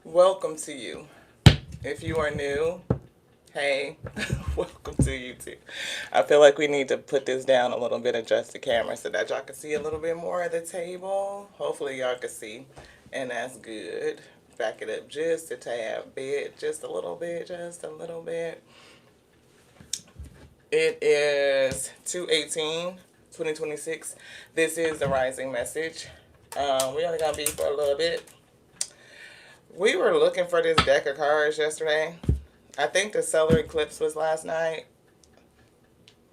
Welcome to you. If you are new, hey, welcome to you too. I feel like we need to put this down a little bit, adjust the camera so that y'all can see a little bit more of the table. Hopefully y'all can see, and that's good. Back it up just a tad bit, just a little bit, just a little bit. It is 2/18/2026. This is the Rising Message. We only gonna be for a little bit. We were looking for this deck of cards yesterday. I think the solar eclipse was last night.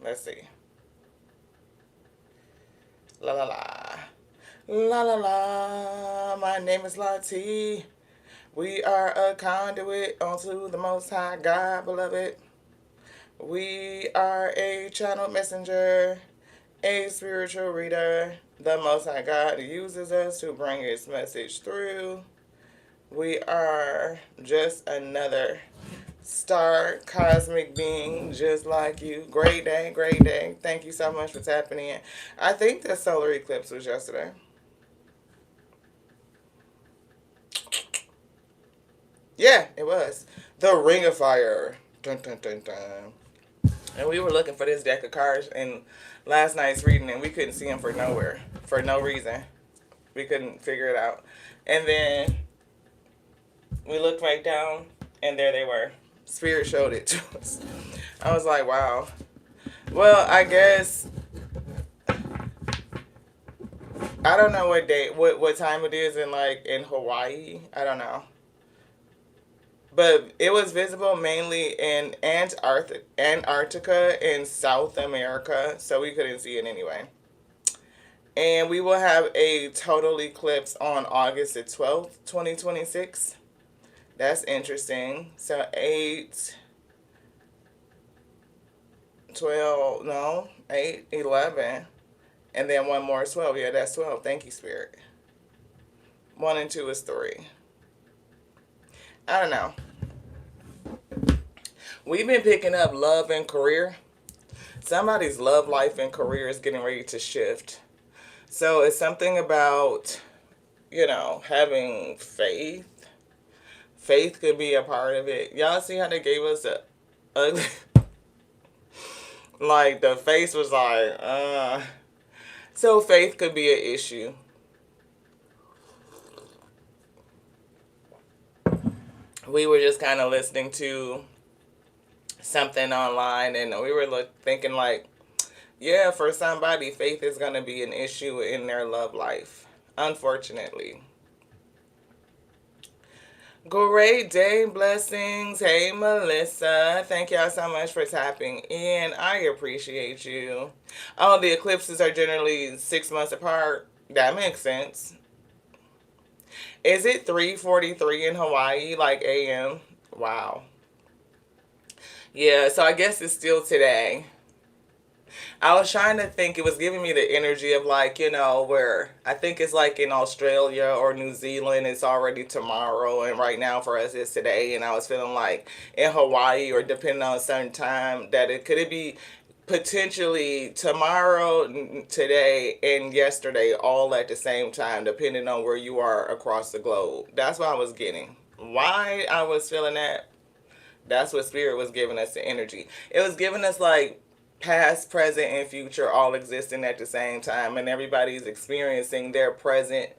Let's see. La la la. La la la. My name is Lati. We are a conduit onto the Most High God, beloved. We are a channel messenger, a spiritual reader. The Most High God uses us to bring His message through. We are just another star cosmic being just like you. Great day, great day. Thank you so much for tapping in. I think the solar eclipse was yesterday. Yeah, it was. The Ring of Fire. Dun, dun, dun, dun. And we were looking for this deck of cards in last night's reading, and we couldn't see them for nowhere, for no reason. We couldn't figure it out. And then we looked right down, and there they were. Spirit showed it to us. I was like, wow. Well, I guess I don't know what day, what time it is in Hawaii. I don't know, but it was visible mainly in Antarctica and South America, so we couldn't see it anyway. And we will have a total eclipse on August the 12th, 2026. That's interesting. So 8, 12, no, 8, 11. And then one more is 12. Yeah, that's 12. Thank you, Spirit. 1 and 2 is 3. I don't know. We've been picking up love and career. Somebody's love life and career is getting ready to shift. So it's something about, having faith. Faith could be a part of it. Y'all see how they gave us a ugly, like the face was like, So faith could be an issue. We were just kind of listening to something online, and we were thinking like, yeah, for somebody, faith is going to be an issue in their love life, unfortunately. Great day, blessings. Hey, Melissa. Thank y'all so much for tapping in. I appreciate you. Oh, the eclipses are generally 6 months apart. That makes sense. Is it 3:43 in Hawaii, like AM? Wow. Yeah, so I guess it's still today. I was trying to think, it was giving me the energy of like, where I think it's like in Australia or New Zealand, it's already tomorrow, and right now for us it's today. And I was feeling like in Hawaii, or depending on a certain time, that it be potentially tomorrow, today, and yesterday all at the same time, depending on where you are across the globe. That's what I was getting. Why I was feeling that? That's what Spirit was giving us, the energy. It was giving us like past, present, and future all existing at the same time, and everybody's experiencing their present,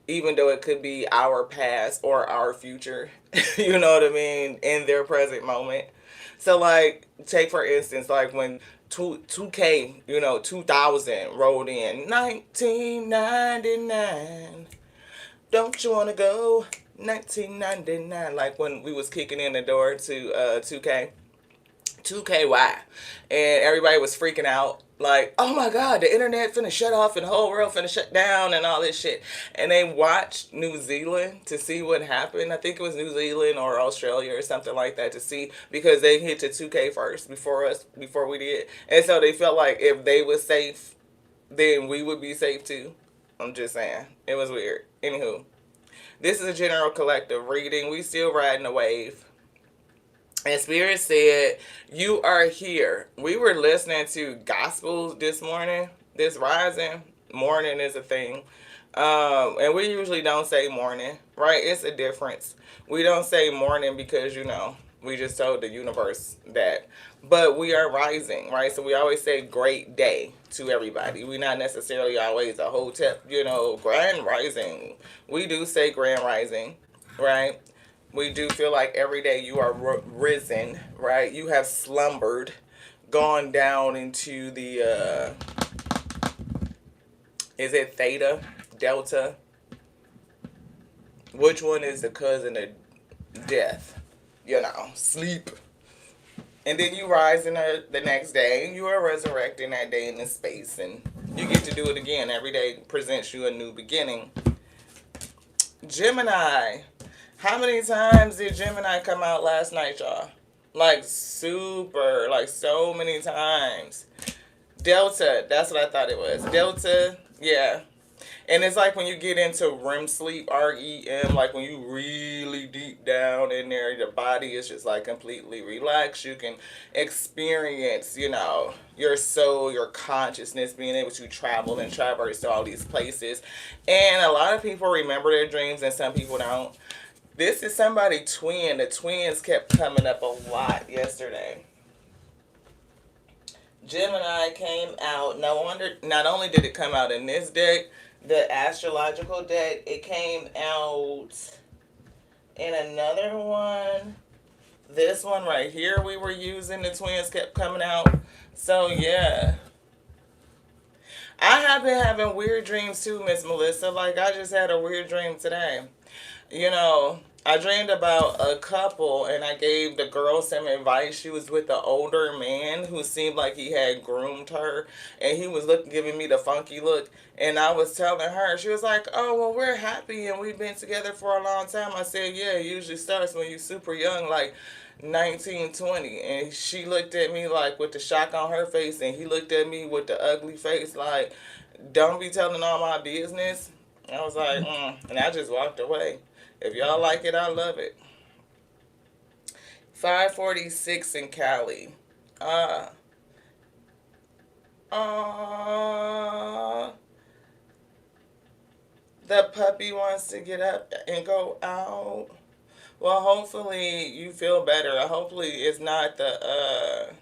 even though it could be our past or our future. You know what I mean? In their present moment. So, like, take for instance, like when 2K, 2000 rolled in, 1999. Don't you wanna go? 1999. Like when we was kicking in the door to 2K. 2KY. And everybody was freaking out. Like, oh my God, the internet finna shut off and the whole world finna shut down and all this shit. And they watched New Zealand to see what happened. I think it was New Zealand or Australia or something like that, to see, because they hit to 2K first before us, before we did. And so they felt like if they was safe, then we would be safe too. I'm just saying. It was weird. Anywho, this is a general collective reading. We still riding the wave. And Spirit said, you are here. We were listening to gospel this morning, this rising. Morning is a thing. And we usually don't say morning, right? It's a difference. We don't say morning because, we just told the universe that. But we are rising, right? So we always say great day to everybody. We're not necessarily always a hotel, grand rising. We do say grand rising, right? We do feel like every day you are risen, right? You have slumbered, gone down into the, is it theta, delta? Which one is the cousin of death? Sleep. And then you rise in the next day. You are resurrecting that day in the space. And you get to do it again. Every day presents you a new beginning. Gemini. How many times did Gemini come out last night, y'all? Like super. Like so many times. Delta. That's what I thought it was. Delta. Yeah. And it's like when you get into REM sleep, REM, like when you really deep down in there, your body is just like completely relaxed. You can experience, your soul, your consciousness, being able to travel and traverse to all these places. And a lot of people remember their dreams and some people don't. This is somebody twin. The twins kept coming up a lot yesterday. Gemini came out. No wonder, not only did it come out in this deck, the astrological deck, it came out in another one. This one right here we were using, the twins kept coming out. So yeah. I have been having weird dreams too, Miss Melissa. Like I just had a weird dream today. I dreamed about a couple and I gave the girl some advice. She was with an older man who seemed like he had groomed her and he was giving me the funky look. And I was telling her, she was like, oh, well, we're happy and we've been together for a long time. I said, yeah, it usually starts when you're super young, like 19, 20. And she looked at me like with the shock on her face and he looked at me with the ugly face like, don't be telling all my business. I was like, and I just walked away. If y'all like it, I love it. 546 in Cali. Uh, the puppy wants to get up and go out. Well, hopefully you feel better. Hopefully it's not that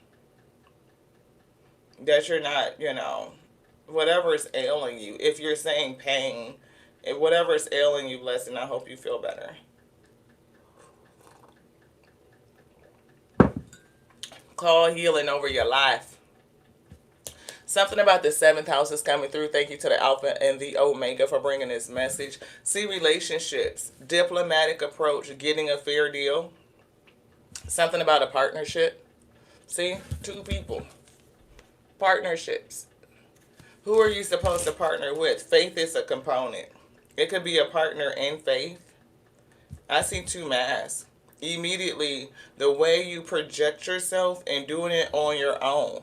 you're not, whatever is ailing you. If you're saying pain, if whatever is ailing you, blessing, I hope you feel better. Call healing over your life. Something about the seventh house is coming through. Thank you to the Alpha and the Omega for bringing this message. See, relationships, diplomatic approach, getting a fair deal. Something about a partnership. See, two people. Partnerships. Who are you supposed to partner with? Faith is a component. It could be a partner in faith. I see two masks. Immediately, the way you project yourself and doing it on your own.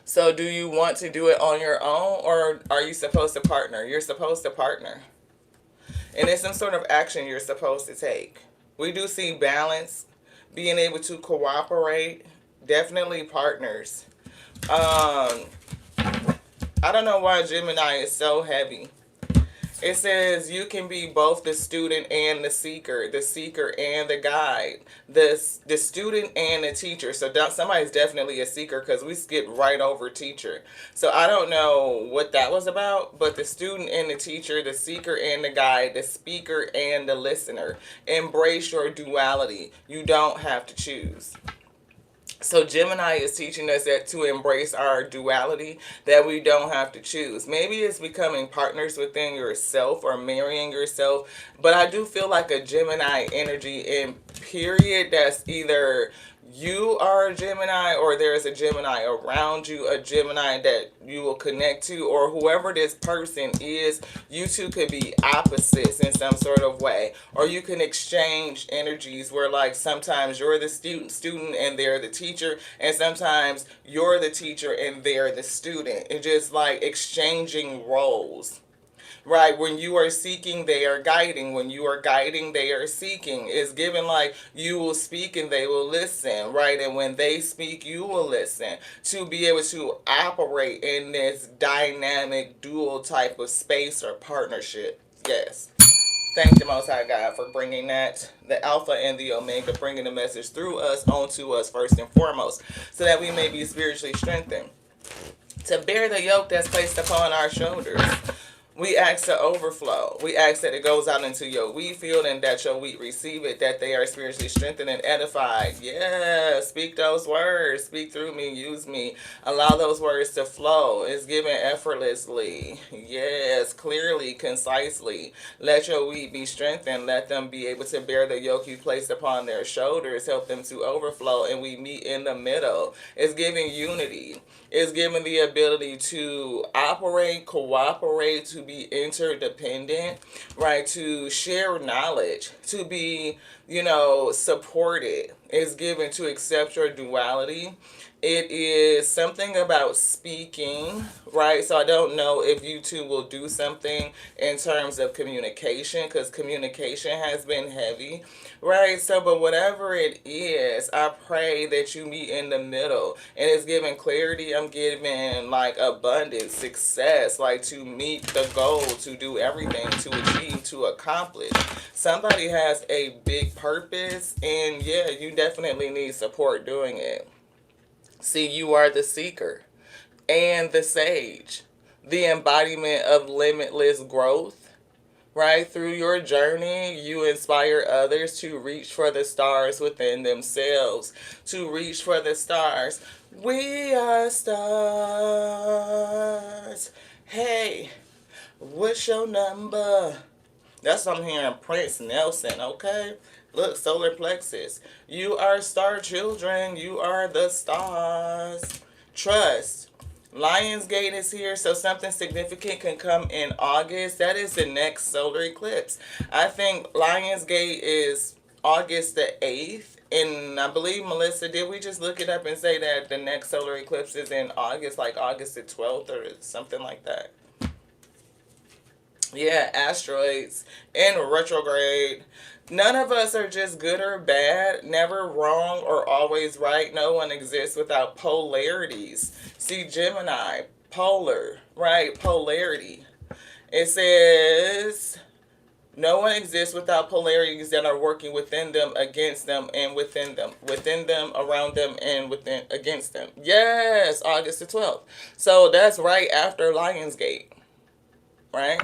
So do you want to do it on your own or are you supposed to partner? You're supposed to partner. And it's some sort of action you're supposed to take. We do see balance, being able to cooperate, definitely partners. I don't know why Gemini is so heavy. It says you can be both the student and the seeker and the guide, the student and the teacher. So somebody's definitely a seeker because we skipped right over teacher. So I don't know what that was about, but the student and the teacher, the seeker and the guide, the speaker and the listener. Embrace your duality. You don't have to choose. So Gemini is teaching us that to embrace our duality, that we don't have to choose. Maybe it's becoming partners within yourself or marrying yourself. But I do feel like a Gemini energy in period that's either you are a Gemini or there's a Gemini around you, a Gemini that you will connect to, or whoever this person is, you two could be opposites in some sort of way. Or you can exchange energies where like sometimes you're the student and they're the teacher, and sometimes you're the teacher and they're the student. It's just like exchanging roles. right? When you are seeking, they are guiding. When you are guiding, they are seeking. It's given like you will speak and they will listen, right? And when they speak, you will listen. To be able to operate in this dynamic dual type of space or partnership. Yes. Thank the Most High God for bringing that, the Alpha and the Omega, bringing the message through us, onto us first and foremost, so that we may be spiritually strengthened. To bear the yoke that's placed upon our shoulders. We ask to overflow. We ask that it goes out into your wheat field and that your wheat receive it, that they are spiritually strengthened and edified. Yeah, speak those words. Speak through me. Use me. Allow those words to flow. It's given effortlessly. Yes, clearly, concisely. Let your wheat be strengthened. Let them be able to bear the yoke you placed upon their shoulders. Help them to overflow, and we meet in the middle. It's giving unity. Is given the ability to operate, cooperate, to be interdependent, right? To share knowledge, to be, supported. Is given to accept your duality. It is something about speaking, right? So I don't know if you two will do something in terms of communication, because communication has been heavy, right? So, but whatever it is, I pray that you meet in the middle. And it's giving clarity. I'm giving like abundance, success, like to meet the goal, to do everything, to achieve, to accomplish. Somebody has a big purpose, and yeah, you definitely need support doing it. See, you are the seeker and the sage, the embodiment of limitless growth, right? Through your journey, you inspire others to reach for the stars within themselves, to reach for the stars. We are stars. Hey, what's your number? That's what I'm hearing Prince Nelson, okay? Look, solar plexus. You are star children. You are the stars. Trust. Lionsgate is here, so something significant can come in August. That is the next solar eclipse. I think Lionsgate is August the 8th. And I believe, Melissa, did we just look it up and say that the next solar eclipse is in August, like August the 12th or something like that? Yeah, asteroids in retrograde. None of us are just good or bad, never wrong or always right. No one exists without polarities. See, Gemini, polar, right? Polarity. It says, no one exists without polarities that are working within them, against them, and within them, around them, and within against them. Yes, August the 12th. So that's right after Lionsgate, right?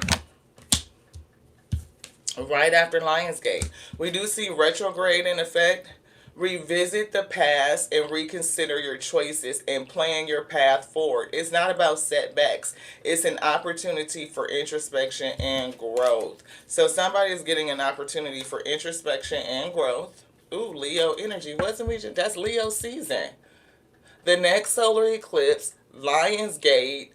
Right after Lionsgate. We do see retrograde in effect. Revisit the past and reconsider your choices and plan your path forward. It's not about setbacks. It's an opportunity for introspection and growth. So somebody is getting an opportunity for introspection and growth. Ooh, Leo energy. Wasn't we just, that's Leo season. The next solar eclipse, Lionsgate,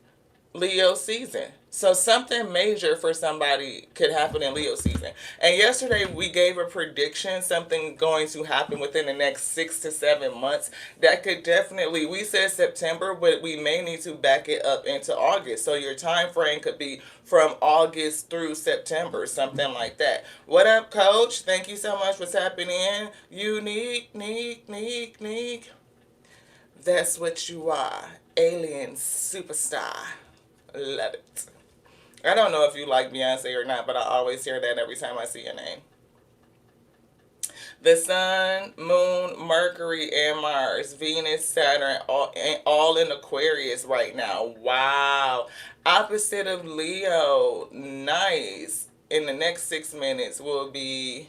Leo season. So something major for somebody could happen in Leo season. And yesterday we gave a prediction, something going to happen within the next 6 to 7 months. That could definitely, we said September, but we may need to back it up into August. So your time frame could be from August through September, something like that. What up, Coach? Thank you so much for tapping in. Unique. That's what you are. Alien superstar. Love it. I don't know if you like Beyonce or not, but I always hear that every time I see your name. The Sun, Moon, Mercury, and Mars, Venus, Saturn, all in Aquarius right now. Wow. Opposite of Leo. Nice. In the next 6 minutes will be...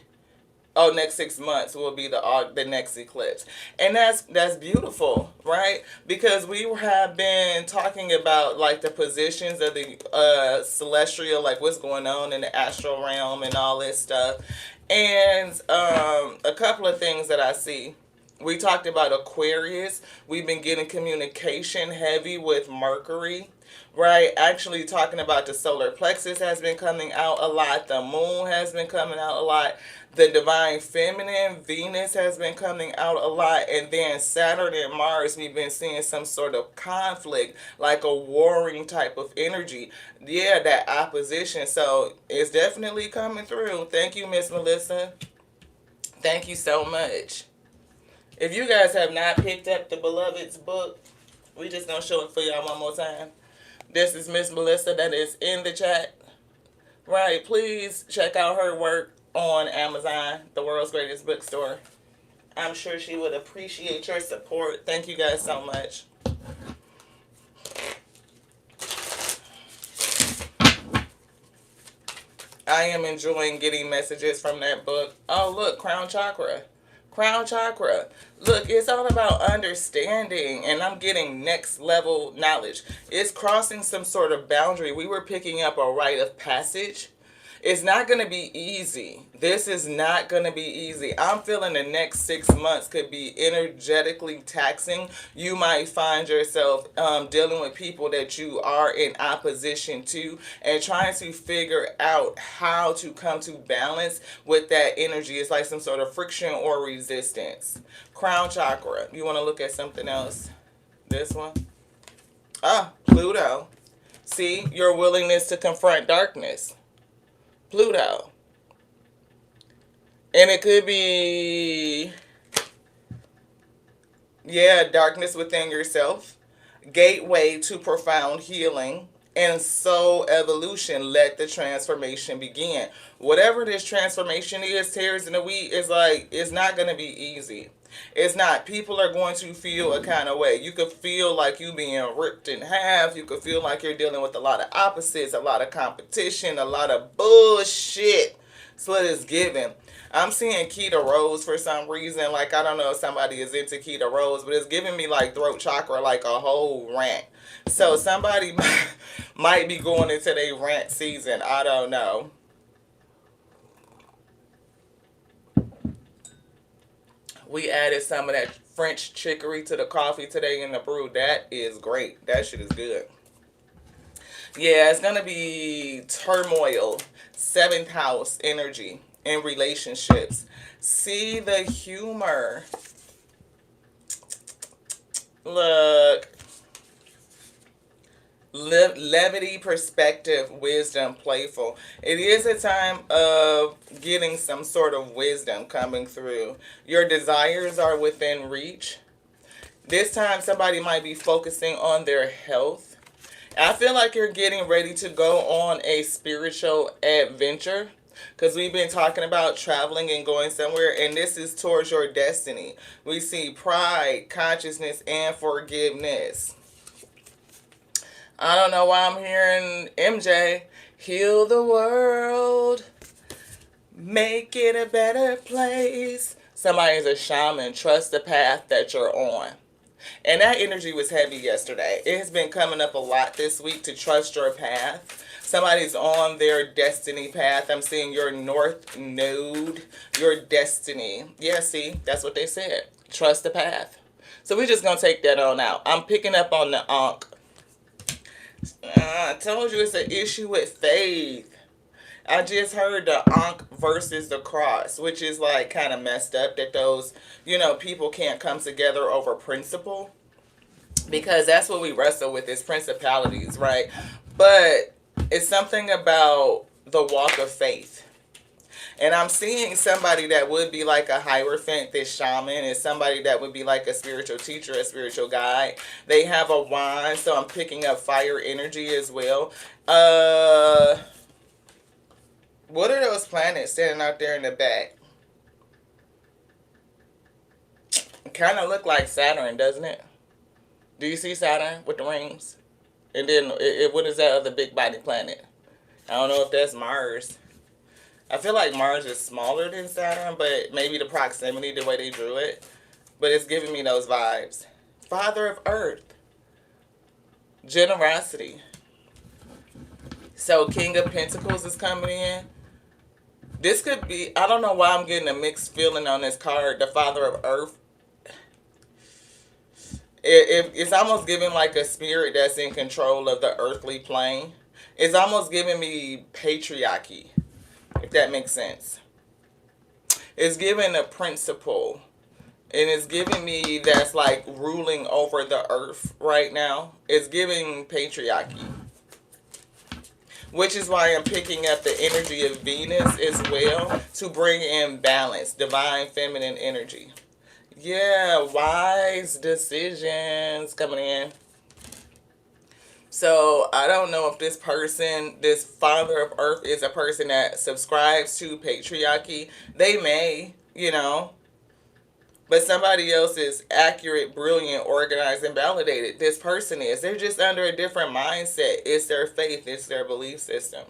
Oh, next 6 months will be the next eclipse. And that's beautiful, right? Because we have been talking about like the positions of the celestial, like what's going on in the astral realm and all this stuff. And a couple of things that I see. We talked about Aquarius. We've been getting communication heavy with Mercury. right? Actually, talking about the solar plexus has been coming out a lot. The moon has been coming out a lot. The divine feminine, Venus, has been coming out a lot. And then Saturn and Mars, we've been seeing some sort of conflict, like a warring type of energy. Yeah, that opposition. So it's definitely coming through. Thank you, Miss Melissa. Thank you so much. If you guys have not picked up the Beloved's book, we just gonna show it for y'all one more time. This is Miss Melissa that is in the chat. Right, please check out her work on Amazon, the world's greatest bookstore. I'm sure she would appreciate your support. Thank you guys so much. I am enjoying getting messages from that book. Oh, look, Crown Chakra. Crown Chakra. Look, it's all about understanding, and I'm getting next level knowledge. It's crossing some sort of boundary. We were picking up a rite of passage. It's not going to be easy. This is not going to be easy. I'm feeling the next 6 months could be energetically taxing. You might find yourself dealing with people that you are in opposition to and trying to figure out how to come to balance with that energy. It's like some sort of friction or resistance. Crown Chakra. You want to look at something else? This one? Ah, Pluto. See, your willingness to confront darkness. Pluto. And it could be, yeah, darkness within yourself, gateway to profound healing, and soul evolution. Let the transformation begin. Whatever this transformation is, tears in the wheat, is like, it's not going to be easy. It's not. People are going to feel a kind of way. You could feel like you being ripped in half. You could feel like you're dealing with a lot of opposites, a lot of competition, a lot of bullshit. That's what it's giving. I'm seeing Keita Rose for some reason. Like, I don't know if somebody is into Keita Rose, but it's giving me like throat chakra, like a whole rant. So somebody might be going into their rant season. I don't know. We added some of that French chicory to the coffee today in the brew. That is great. That shit is good. Yeah, it's going to be turmoil, 7th house energy in relationships. See the humor. Look. Levity, perspective, wisdom, playful. It is a time of getting some sort of wisdom coming through. Your desires are within reach. This time somebody might be focusing on their health. I feel like you're getting ready to go on a spiritual adventure, because we've been talking about traveling and going somewhere, and this is towards your destiny. We see pride, consciousness, and forgiveness. I don't know why I'm hearing MJ. Heal the world. Make it a better place. Somebody's a shaman. Trust the path that you're on. And that energy was heavy yesterday. It has been coming up a lot this week to trust your path. Somebody's on their destiny path. I'm seeing your north node, your destiny. Yeah, see, that's what they said. Trust the path. So we're just going to take that on out. I'm picking up on the Ankh. I told you it's an issue with faith. I just heard the Ankh versus the cross, which is like kind of messed up that those, people can't come together over principle, because that's what we wrestle with, is principalities, right? But it's something about the walk of faith. And I'm seeing somebody that would be like a hierophant, this shaman, is somebody that would be like a spiritual teacher, a spiritual guide. They have a wand, so I'm picking up fire energy as well. What are those planets standing out there in the back? It kind of look like Saturn, doesn't it? Do you see Saturn with the rings? And then, what is that other big body planet? I don't know if that's Mars. I feel like Mars is smaller than Saturn, but maybe the proximity, the way they drew it. But it's giving me those vibes. Father of Earth. Generosity. So King of Pentacles is coming in. This could be, I don't know why I'm getting a mixed feeling on this card, the Father of Earth. It's almost giving like a spirit that's in control of the earthly plane. It's almost giving me patriarchy, if that makes sense. It's giving a principle, and it's giving me that's like ruling over the earth right now. It's giving patriarchy, which is why I'm picking up the energy of Venus as well to bring in balance, divine feminine energy. Yeah, wise decisions coming in. So I don't know if this person, this father of earth, is a person that subscribes to patriarchy. They may, but somebody else is accurate, brilliant, organized, and validated. This person is. They're just under a different mindset. It's their faith, it's their belief system.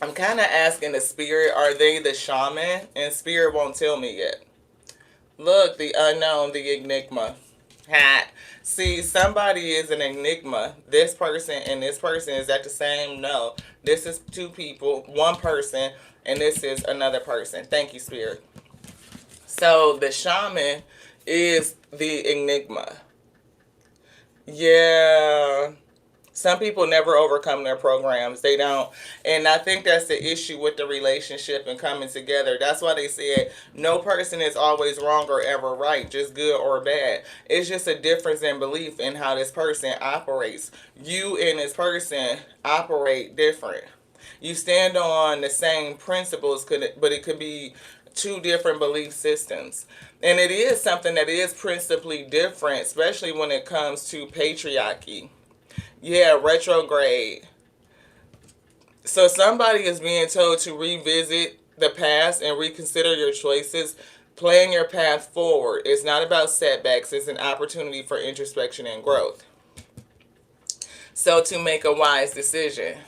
I'm kind of asking the spirit, are they the shaman? And spirit won't tell me yet. Look, the unknown, the enigma. Ha. See, somebody is an enigma. This person and this person, is that the same? No. This is two people, one person, and this is another person. Thank you, spirit. So the shaman is the enigma. Yeah. Some people never overcome their programs. They don't. And I think that's the issue with the relationship and coming together. That's why they said no person is always wrong or ever right, just good or bad. It's just a difference in belief in how this person operates. You and this person operate different. You stand on the same principles, but it could be two different belief systems. And it is something that is principally different, especially when it comes to patriarchy. Yeah, retrograde. So somebody is being told to revisit the past and reconsider your choices, plan your path forward. It's not about setbacks, it's an opportunity for introspection and growth. So to make a wise decision.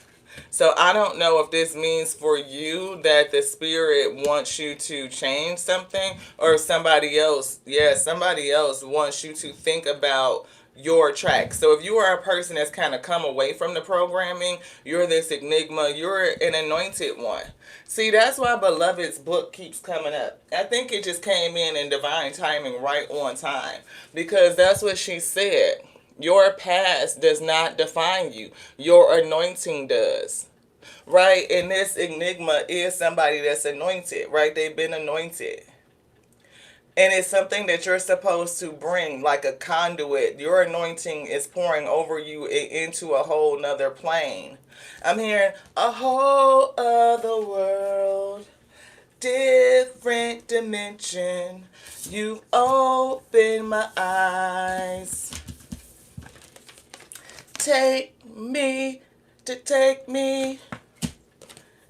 So I don't know if this means for you that the spirit wants you to change something, or somebody else, somebody else wants you to think about your track. So if you are a person that's kind of come away from the programming, you're this enigma, you're an anointed one. See, that's why Beloved's book keeps coming up. I think it just came in divine timing, right on time, because that's what she said. Your past does not define you. Your anointing does. Right? And this enigma is somebody that's anointed, right? They've been anointed. And it's something that you're supposed to bring, like a conduit. Your anointing is pouring over you into a whole nother plane. I'm hearing a whole other world, different dimension. You've opened my eyes. Take me to take me.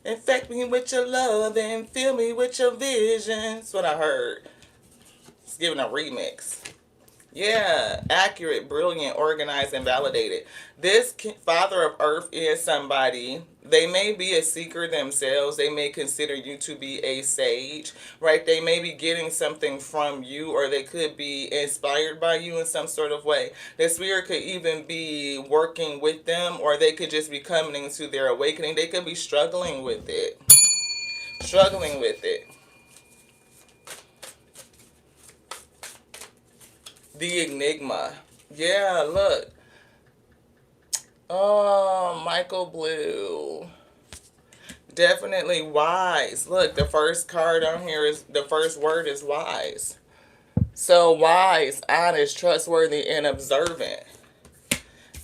Infect me with your love and fill me with your vision. That's what I heard. It's giving a remix. Yeah, accurate, brilliant, organized, and validated. This Father of Earth is somebody, they may be a seeker themselves. They may consider you to be a sage, right? They may be getting something from you, or they could be inspired by you in some sort of way. The spirit could even be working with them, or they could just be coming into their awakening. They could be struggling with it. Struggling with it. The enigma. Yeah, look. Oh, Michael Blue. Definitely wise. Look, the first card on here is, the first word is wise. So wise, honest, trustworthy, and observant.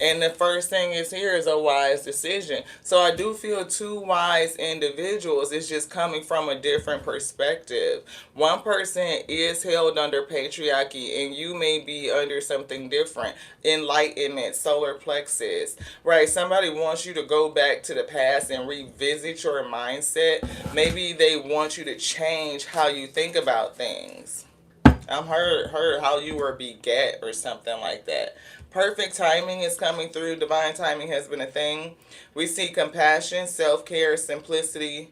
And the first thing is here is a wise decision. So I do feel two wise individuals. It's just coming from a different perspective. One person is held under patriarchy, and you may be under something different. Enlightenment, solar plexus, right? Somebody wants you to go back to the past and revisit your mindset. Maybe they want you to change how you think about things. I'm heard how you were begat or something like that. Perfect timing is coming through. Divine timing has been a thing. We see compassion, self-care, simplicity,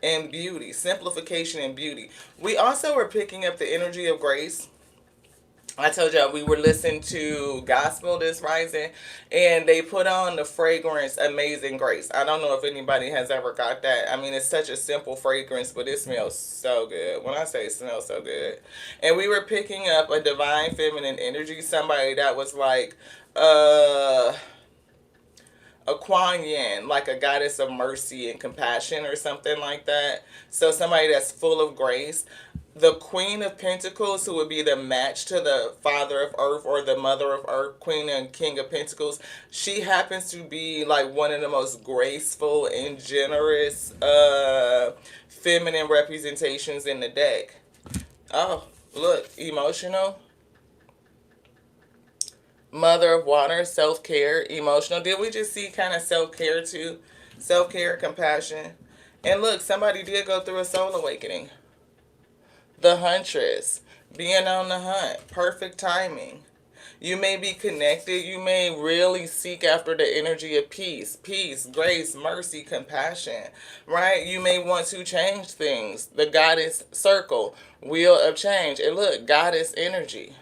and beauty. Simplification and beauty. We also are picking up the energy of grace. I told y'all we were listening to gospel this rising, and they put on the fragrance Amazing Grace. I don't know if anybody has ever got that. I mean, it's such a simple fragrance, but it smells so good. When I say it smells so good. And we were picking up a divine feminine energy, somebody that was like, uh, a Kuan Yin, like a goddess of mercy and compassion or something like that. So somebody that's full of grace. The Queen of Pentacles, who would be the match to the Father of Earth or the Mother of Earth, Queen and King of Pentacles, she happens to be like one of the most graceful and generous feminine representations in the deck. Oh, look, emotional. Mother of Water, self care, emotional. Did we just see kind of self care too? Self care, compassion. And look, somebody did go through a soul awakening. The Huntress, being on the hunt, perfect timing. You may be connected. You may really seek after the energy of peace, grace, mercy, compassion, right? You may want to change things. The goddess circle, wheel of change. And look, goddess energy.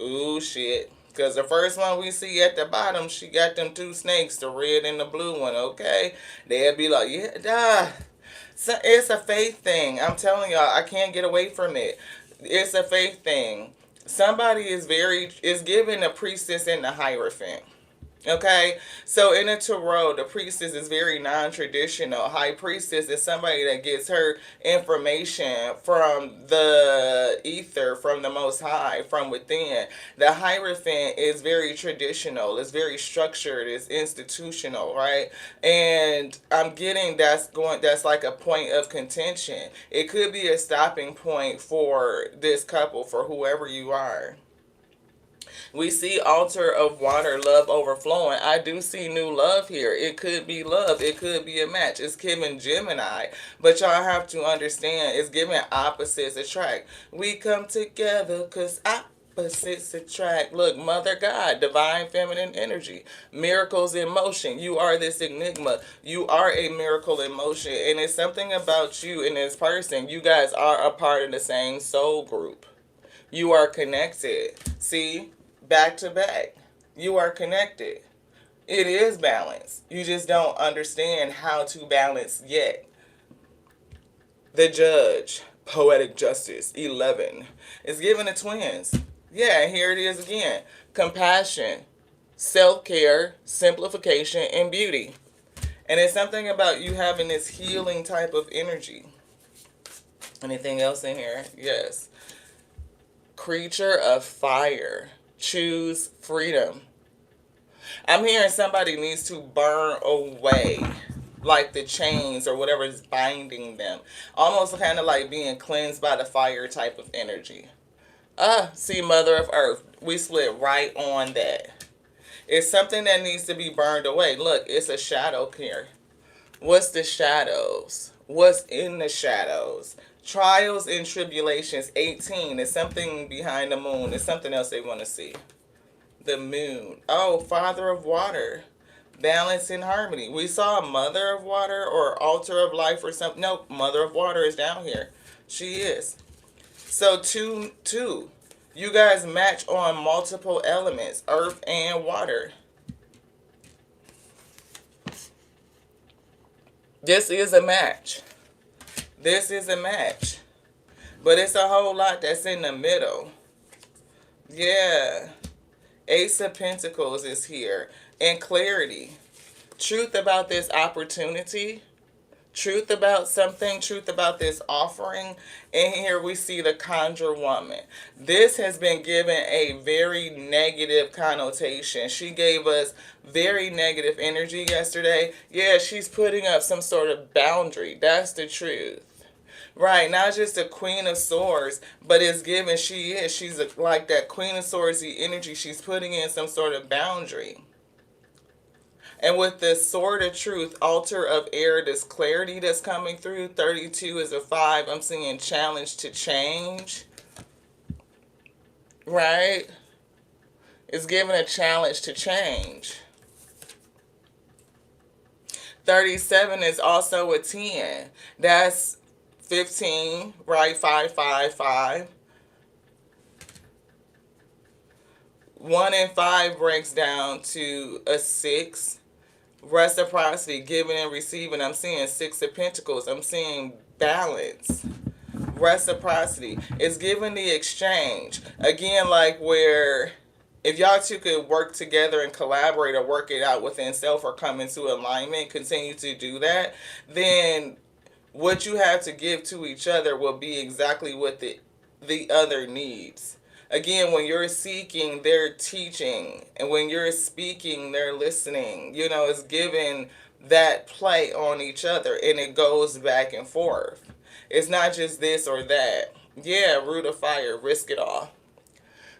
Ooh, shit. Because the first one we see at the bottom, she got them two snakes, the red and the blue one, okay? They'll be like, yeah, so it's a faith thing. I'm telling y'all, I can't get away from it. It's a faith thing. Somebody is giving a priestess and the Hierophant. Okay, so in a tarot, the priestess is very non-traditional. High priestess is somebody that gets her information from the ether, from the Most High, from within. The Hierophant is very traditional. It's very structured. It's institutional, right? And I'm getting That's like a point of contention. It could be a stopping point for this couple, for whoever you are. We see altar of water, love overflowing. I do see new love here. It could be love. It could be a match. It's giving Gemini. But y'all have to understand, it's giving opposites attract. We come together because opposites attract. Look, Mother God, divine feminine energy, miracles in motion. You are this enigma. You are a miracle in motion. And it's something about you and this person. You guys are a part of the same soul group. You are connected. See? Back to back. You are connected. It is balance. You just don't understand how to balance yet. The Judge, Poetic Justice, 11, is given to twins. Yeah, here it is again. Compassion, self-care, simplification, and beauty. And it's something about you having this healing type of energy. Anything else in here? Yes. Creature of fire. Choose freedom. I'm hearing somebody needs to burn away like the chains or whatever is binding them. Almost kind of like being cleansed by the fire type of energy. See, Mother of Earth. We split right on that. It's something that needs to be burned away. Look, it's a shadow here. What's the shadows? What's in the shadows? Trials and tribulations, 18. It's something behind the moon. It's something else they want to see. The moon. Oh, Father of Water. Balance and harmony. We saw Mother of Water or Altar of Life or something. Nope, Mother of Water is down here. She is. So, two. You guys match on multiple elements, earth and water. This is a match. This is a match. But it's a whole lot that's in the middle. Yeah. Ace of Pentacles is here. And clarity. Truth about this opportunity. Truth about something. Truth about this offering. And here we see the Conjure Woman. This has been given a very negative connotation. She gave us very negative energy yesterday. Yeah, she's putting up some sort of boundary. That's the truth. Right, not just a Queen of Swords, but it's given she's like that Queen of Swords energy. She's putting in some sort of boundary. And with the Sword of Truth, Altar of Air, this clarity that's coming through, 32 is a 5. I'm seeing challenge to change. Right? It's given a challenge to change. 37 is also a 10. That's 15, right? 5, 5, 5. 1 and 5 breaks down to a 6. Reciprocity, giving and receiving. I'm seeing 6 of Pentacles. I'm seeing balance. Reciprocity is giving the exchange. Again, like where if y'all two could work together and collaborate or work it out within self or come into alignment, continue to do that, then what you have to give to each other will be exactly what the other needs. Again, when you're seeking, they're teaching. And when you're speaking, they're listening. You know, it's giving that play on each other and it goes back and forth. It's not just this or that. Yeah, root of fire, risk it all.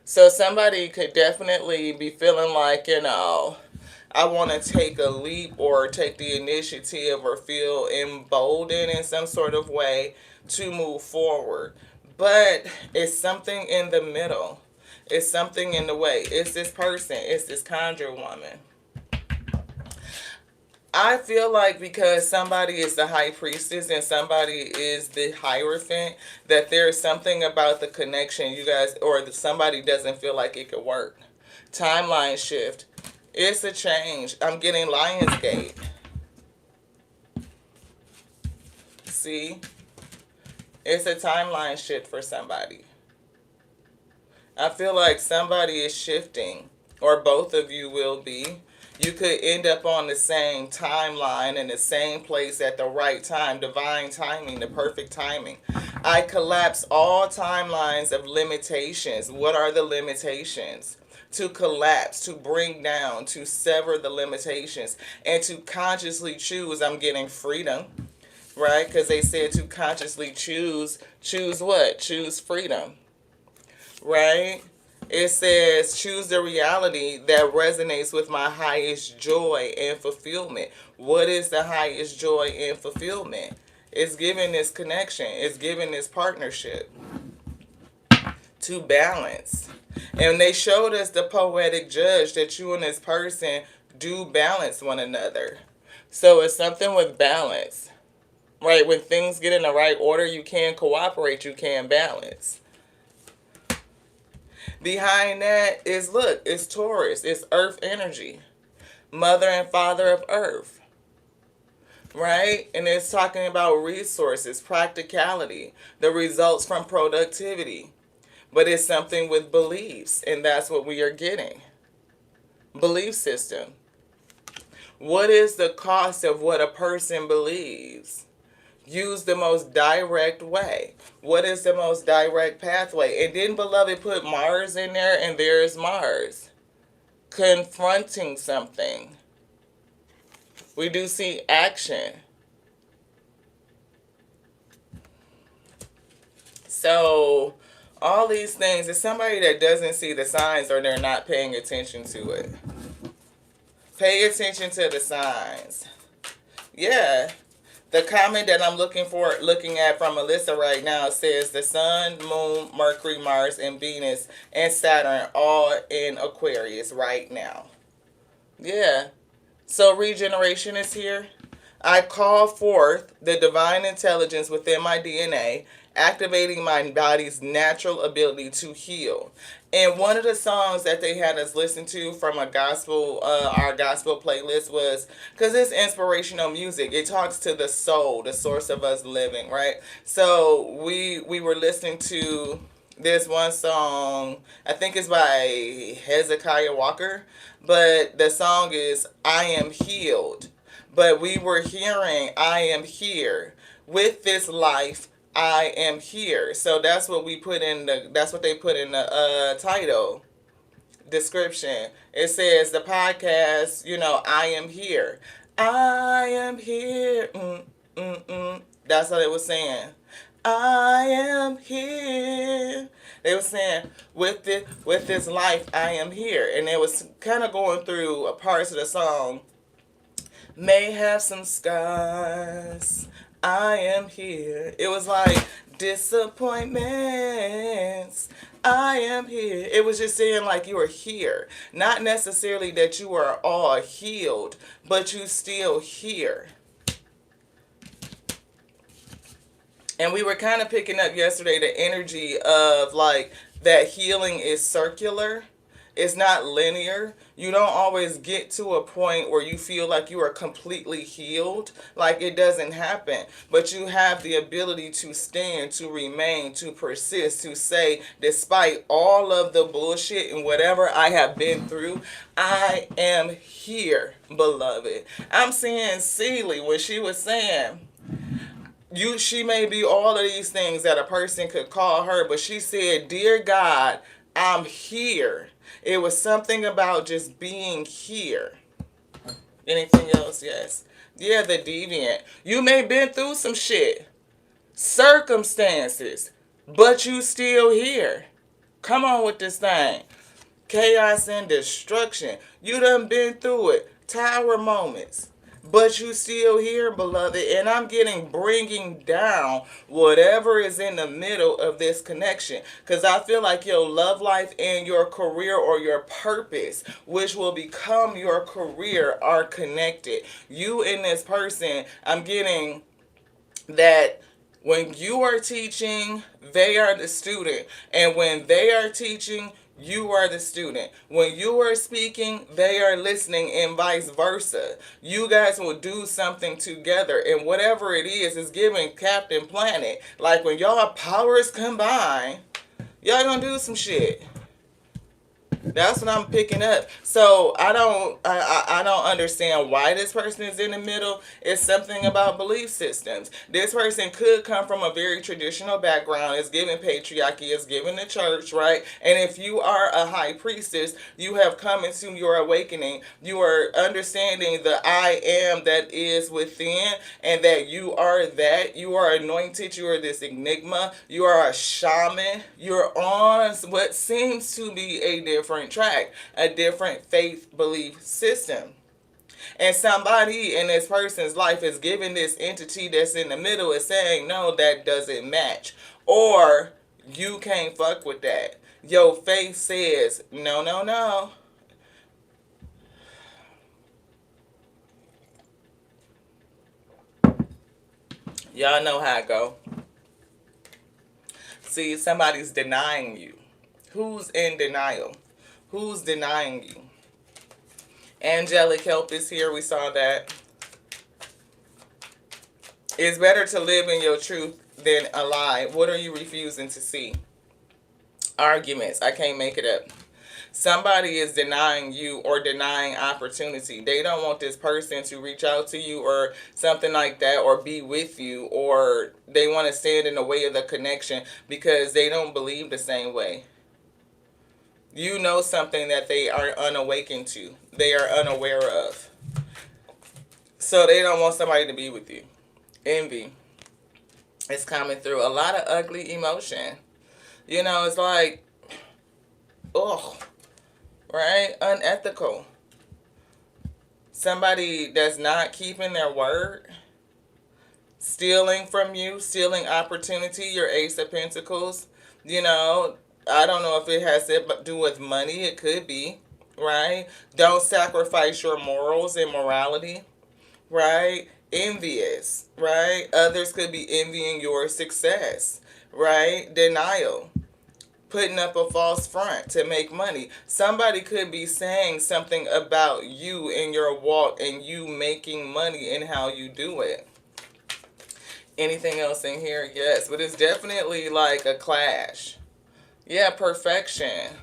So somebody could definitely be feeling like, I want to take a leap or take the initiative or feel emboldened in some sort of way to move forward. But it's something in the middle. It's something in the way. It's this person. It's this conjure woman. I feel like because somebody is the high priestess and somebody is the hierophant, that there's something about the connection you guys, or that somebody doesn't feel like it could work. Timeline shift. It's a change. I'm getting Lionsgate. See? It's a timeline shift for somebody. I feel like somebody is shifting, or both of you will be. You could end up on the same timeline in the same place at the right time. Divine timing, the perfect timing. I collapse all timelines of limitations. What are the limitations? To collapse, to bring down, to sever the limitations, and to consciously choose. I'm getting freedom, right? Because they said to consciously choose. Choose what? Choose freedom, right? It says, choose the reality that resonates with my highest joy and fulfillment. What is the highest joy and fulfillment? It's giving this connection. It's giving this partnership to balance. And they showed us the poetic judge that you and this person do balance one another. So it's something with balance, right? When things get in the right order, you can cooperate, you can balance. Behind that is, look, it's Taurus. It's earth energy. Mother and father of earth. Right? And it's talking about resources, practicality, the results from productivity. But it's something with beliefs, and that's what we are getting. Belief system. What is the cost of what a person believes? Use the most direct way. What is the most direct pathway? And then, beloved, put Mars in there, and there's Mars. Confronting something. We do see action. So, all these things, it's somebody that doesn't see the signs or they're not paying attention to it. Pay attention to the signs. Yeah. The comment that I'm looking at from Alyssa right now says the Sun, Moon, Mercury, Mars, and Venus, and Saturn all in Aquarius right now. Yeah. So regeneration is here. I call forth the divine intelligence within my DNA, activating my body's natural ability to heal. And one of the songs that they had us listen to from a gospel, our gospel playlist was, because it's inspirational music. It talks to the soul, the source of us living, right? So we were listening to this one song, I think it's by Hezekiah Walker, but the song is I Am Healed. But we were hearing I am here with this life. I am here. So that's what we put in that's what they put in the title description. It says the podcast, I am here. I am here. That's what it was saying. I am here. They were saying, with this life, I am here. And it was kind of going through parts of the song. May have some scars. I am here. It was like disappointments. I am here. It was just saying like you are here. Not necessarily that you are all healed, but you still here. And we were kind of picking up yesterday the energy of like that healing is circular. It's not linear. You don't always get to a point where you feel like you are completely healed. Like it doesn't happen. But you have the ability to stand, to remain, to persist, to say, despite all of the bullshit and whatever I have been through, I am here, beloved. I'm seeing Celie when she was saying, she may be all of these things that a person could call her, but she said, dear God, I'm here. It was something about just being here. Anything else? Yes. Yeah, the deviant. You may have been through some shit, circumstances, but you still here. Come on with this thing. Chaos and destruction. You done been through it. Tower moments. But you still here, beloved. And I'm bringing down whatever is in the middle of this connection. Because I feel like your love life and your career or your purpose, which will become your career, are connected. You and this person, I'm getting that when you are teaching, they are the student. And when they are teaching, you are the student. When you are speaking, they are listening, and vice versa. You guys will do something together, and whatever it is giving Captain Planet. Like when y'all powers combine, y'all gonna do some shit. That's what I'm picking up. So I don't understand why this person is in the middle. It's something about belief systems. This person could come from a very traditional background. It's given patriarchy. It's given the church, right? And if you are a high priestess, you have come into your awakening. You are understanding the I am that is within, and that you are that. You are anointed. You are this enigma. You are a shaman. You're on what seems to be a different track, a different faith belief system. And somebody in this person's life is giving this entity that's in the middle is saying, no, that doesn't match. Or you can't fuck with that. Your faith says, no, no, no. Y'all know how it go. See, somebody's denying you. Who's in denial? Who's denying you? Angelic help is here. We saw that. It's better to live in your truth than a lie. What are you refusing to see? Arguments. I can't make it up. Somebody is denying you or denying opportunity. They don't want this person to reach out to you or something like that, or be with you, or they want to stand in the way of the connection because they don't believe the same way. You know something that they are unawakened to. They are unaware of. So they don't want somebody to be with you. Envy. It's coming through. A lot of ugly emotion. You know, it's like, ugh. Right? Unethical. Somebody that's not keeping their word. Stealing from you. Stealing opportunity. Your Ace of Pentacles. You know, I don't know if it has to do with money. It could be, right? Don't sacrifice your morals and morality, right? Envious, right? Others could be envying your success, right? Denial. Putting up a false front to make money. Somebody could be saying something about you in your walk and you making money and how you do it. Anything else in here? Yes, but it's definitely like a clash. Yeah, perfection.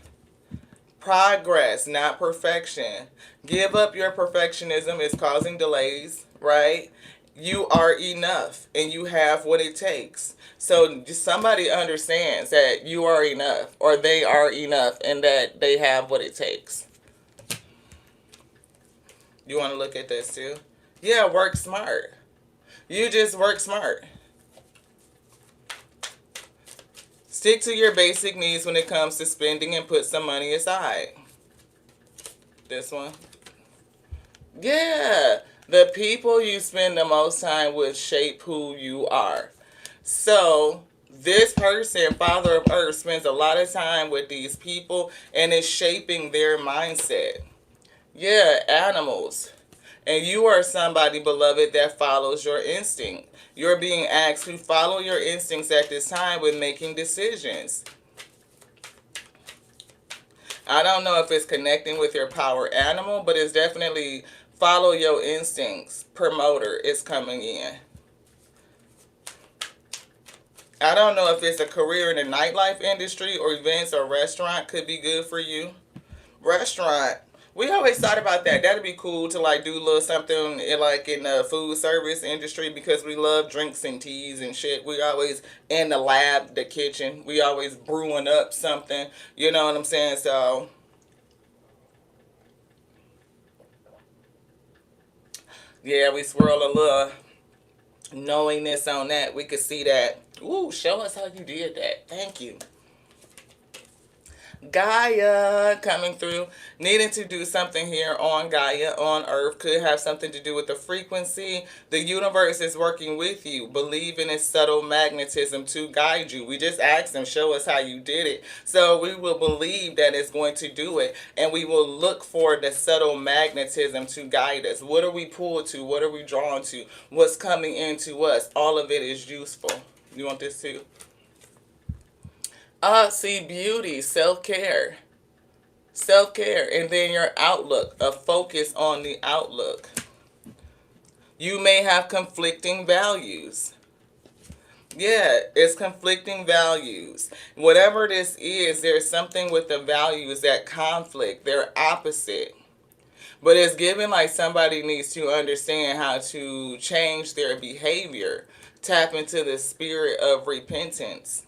Progress, not perfection. Give up your perfectionism. It's causing delays, right? You are enough and you have what it takes. So somebody understands that you are enough, or they are enough, and that they have what it takes. You want to look at this too? Yeah, work smart. You just work smart. Stick to your basic needs when it comes to spending and put some money aside. This one. Yeah. The people you spend the most time with shape who you are. So this person, Father of Earth, spends a lot of time with these people and is shaping their mindset. Yeah, animals. And you are somebody, beloved, that follows your instinct. You're being asked to follow your instincts at this time when making decisions. I don't know if it's connecting with your power animal, but it's definitely follow your instincts. Promoter is coming in. I don't know if it's a career in the nightlife industry or events or restaurant could be good for you. Restaurant. We always thought about that. That'd be cool to like do a little something in the food service industry because we love drinks and teas and shit. We always in the lab, the kitchen. We always brewing up something. You know what I'm saying? So yeah, we swirl a little knowingness on that. We could see that. Ooh, show us how you did that. Thank you. Gaia coming through, needing to do something here on Gaia, on Earth, could have something to do with the frequency. The universe is working with you. Believe in its subtle magnetism to guide you. We just asked them, show us how you did it. So we will believe that it's going to do it, and we will look for the subtle magnetism to guide us. What are we pulled to? What are we drawn to? What's coming into us? All of it is useful. You want this too? See, beauty, self-care. Self-care. And then your outlook, a focus on the outlook. You may have conflicting values. Yeah, it's conflicting values. Whatever this is, there's something with the values that conflict. They're opposite. But it's given like somebody needs to understand how to change their behavior. Tap into the spirit of repentance.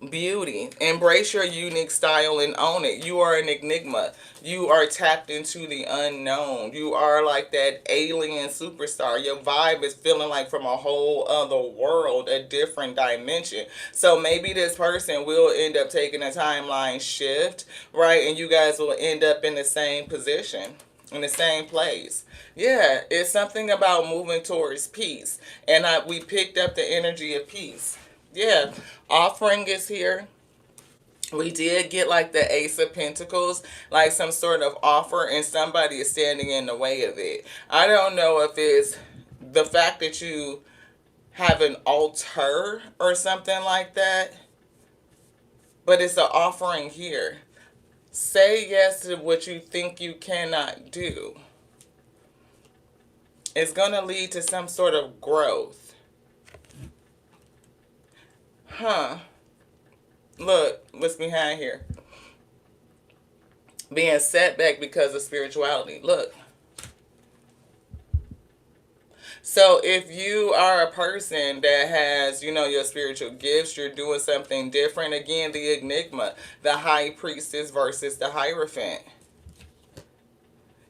Beauty. Embrace your unique style and own it. You are an enigma. You are tapped into the unknown. You are like that alien superstar. Your vibe is feeling like from a whole other world, a different dimension. So maybe this person will end up taking a timeline shift, right? And you guys will end up in the same position, in the same place. Yeah, it's something about moving towards peace. And we picked up the energy of peace. Yeah, offering is here. We did get like the Ace of Pentacles, like some sort of offer, and somebody is standing in the way of it. I don't know if it's the fact that you have an altar or something like that, but it's an offering here. Say yes to what you think you cannot do. It's going to lead to some sort of growth. Huh. Look, what's behind here? Being set back because of spirituality. Look. So if you are a person that has, your spiritual gifts, you're doing something different. Again, the enigma, the high priestess versus the hierophant.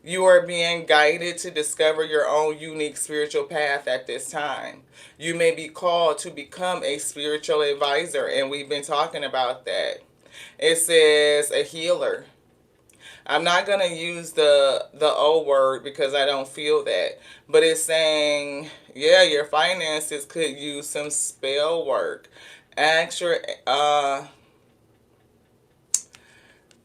You are being guided to discover your own unique spiritual path at this time. You may be called to become a spiritual advisor, and we've been talking about that. It says a healer. I'm not going to use the O word because I don't feel that. But it's saying, yeah, your finances could use some spell work.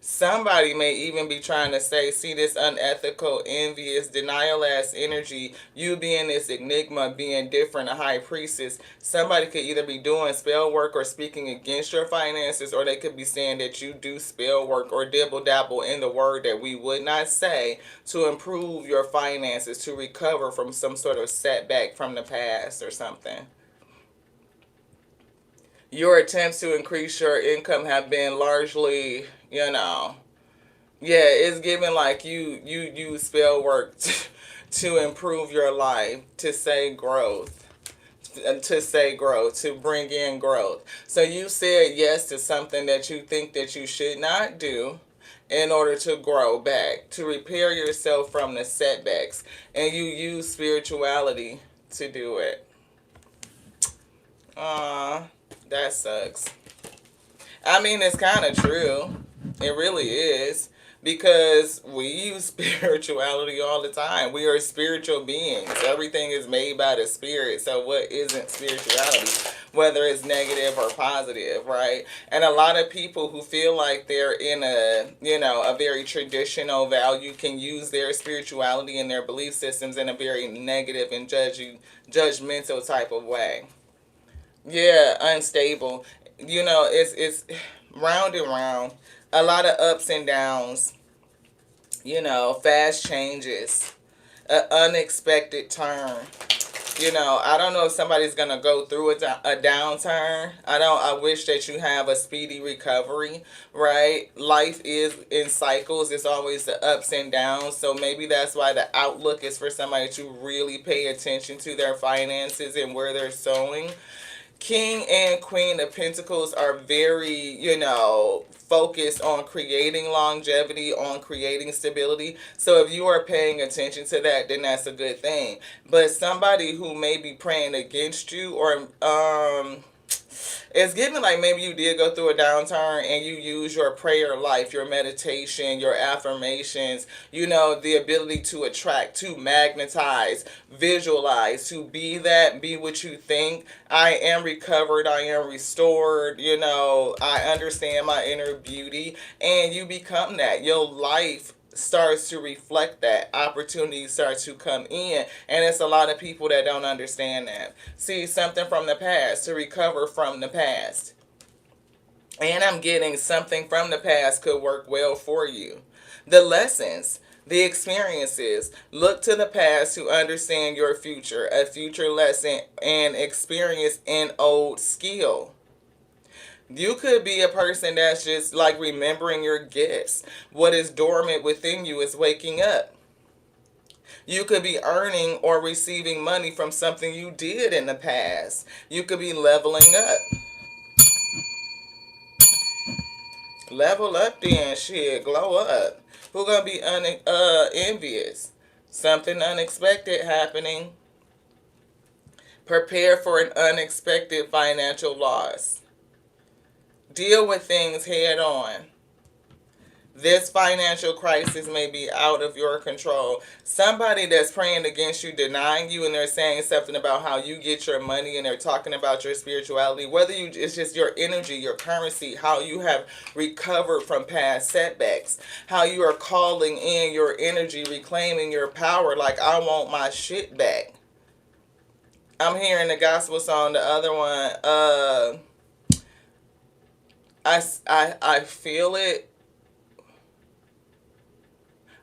Somebody may even be trying to say, see this unethical, envious, denial-ass energy, you being this enigma, being different, a high priestess. Somebody could either be doing spell work or speaking against your finances, or they could be saying that you do spell work or dibble-dabble in the word that we would not say to improve your finances, to recover from some sort of setback from the past or something. Your attempts to increase your income have been largely, yeah, it's given like you use spell work to improve your life, to say growth, to bring in growth. So you said yes to something that you think that you should not do in order to grow back, to repair yourself from the setbacks, and you use spirituality to do it. That sucks. I mean, it's kind of true. It really is. Because we use spirituality all the time. We are spiritual beings. Everything is made by the spirit. So what isn't spirituality? Whether it's negative or positive, right? And a lot of people who feel like they're in a very traditional value can use their spirituality and their belief systems in a very negative and judgmental type of way. Yeah, unstable. It's round and round. A lot of ups and downs, fast changes, an unexpected turn. I don't know if somebody's gonna go through a downturn. I wish that you have a speedy recovery, right? Life is in cycles. It's always the ups and downs. So maybe that's why the outlook is for somebody to really pay attention to their finances and where they're sowing. King and Queen of Pentacles are very, focused on creating longevity, on creating stability. So if you are paying attention to that, then that's a good thing. But somebody who may be praying against you, or it's given like maybe you did go through a downturn and you use your prayer life, your meditation, your affirmations, the ability to attract, to magnetize, visualize, to be what you think. I am recovered, I am restored, I understand my inner beauty, and you become that. Your life starts to reflect that. Opportunities start to come in, and it's a lot of people that don't understand that. See, something from the past, to recover from the past. And I'm getting something from the past could work well for you. The lessons, the experiences, look to the past to understand your future, a future lesson and experience an old skill. You could be a person that's just like remembering your gifts. What is dormant within you is waking up. You could be earning or receiving money from something you did in the past. You could be leveling up. Level up then, shit, glow up. Who gonna be envious? Something unexpected happening. Prepare for an unexpected financial loss. Deal with things head on. This financial crisis may be out of your control. Somebody that's praying against you, denying you, and they're saying something about how you get your money, and they're talking about your spirituality. It's just your energy, your currency, how you have recovered from past setbacks, how you are calling in your energy, reclaiming your power. Like, I want my shit back. I'm hearing the gospel song, the other one. I feel it.